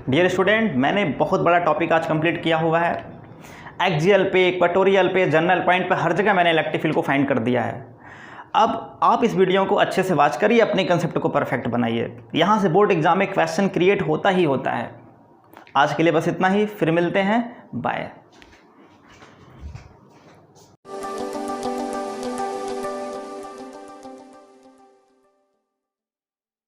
डियर स्टूडेंट, मैंने बहुत बड़ा टॉपिक आज कंप्लीट किया हुआ है। एक्सियल पे, इक्वेटोरियल पे, जनरल पॉइंट पे, हर जगह मैंने इलेक्ट्रिक फील्ड को फाइंड कर दिया है। अब आप इस वीडियो को अच्छे से वॉच करिए, अपने कंसेप्ट को परफेक्ट बनाइए। यहाँ से बोर्ड एग्जाम में क्वेश्चन क्रिएट होता ही होता है। आज के लिए बस इतना ही, फिर मिलते हैं, बाय।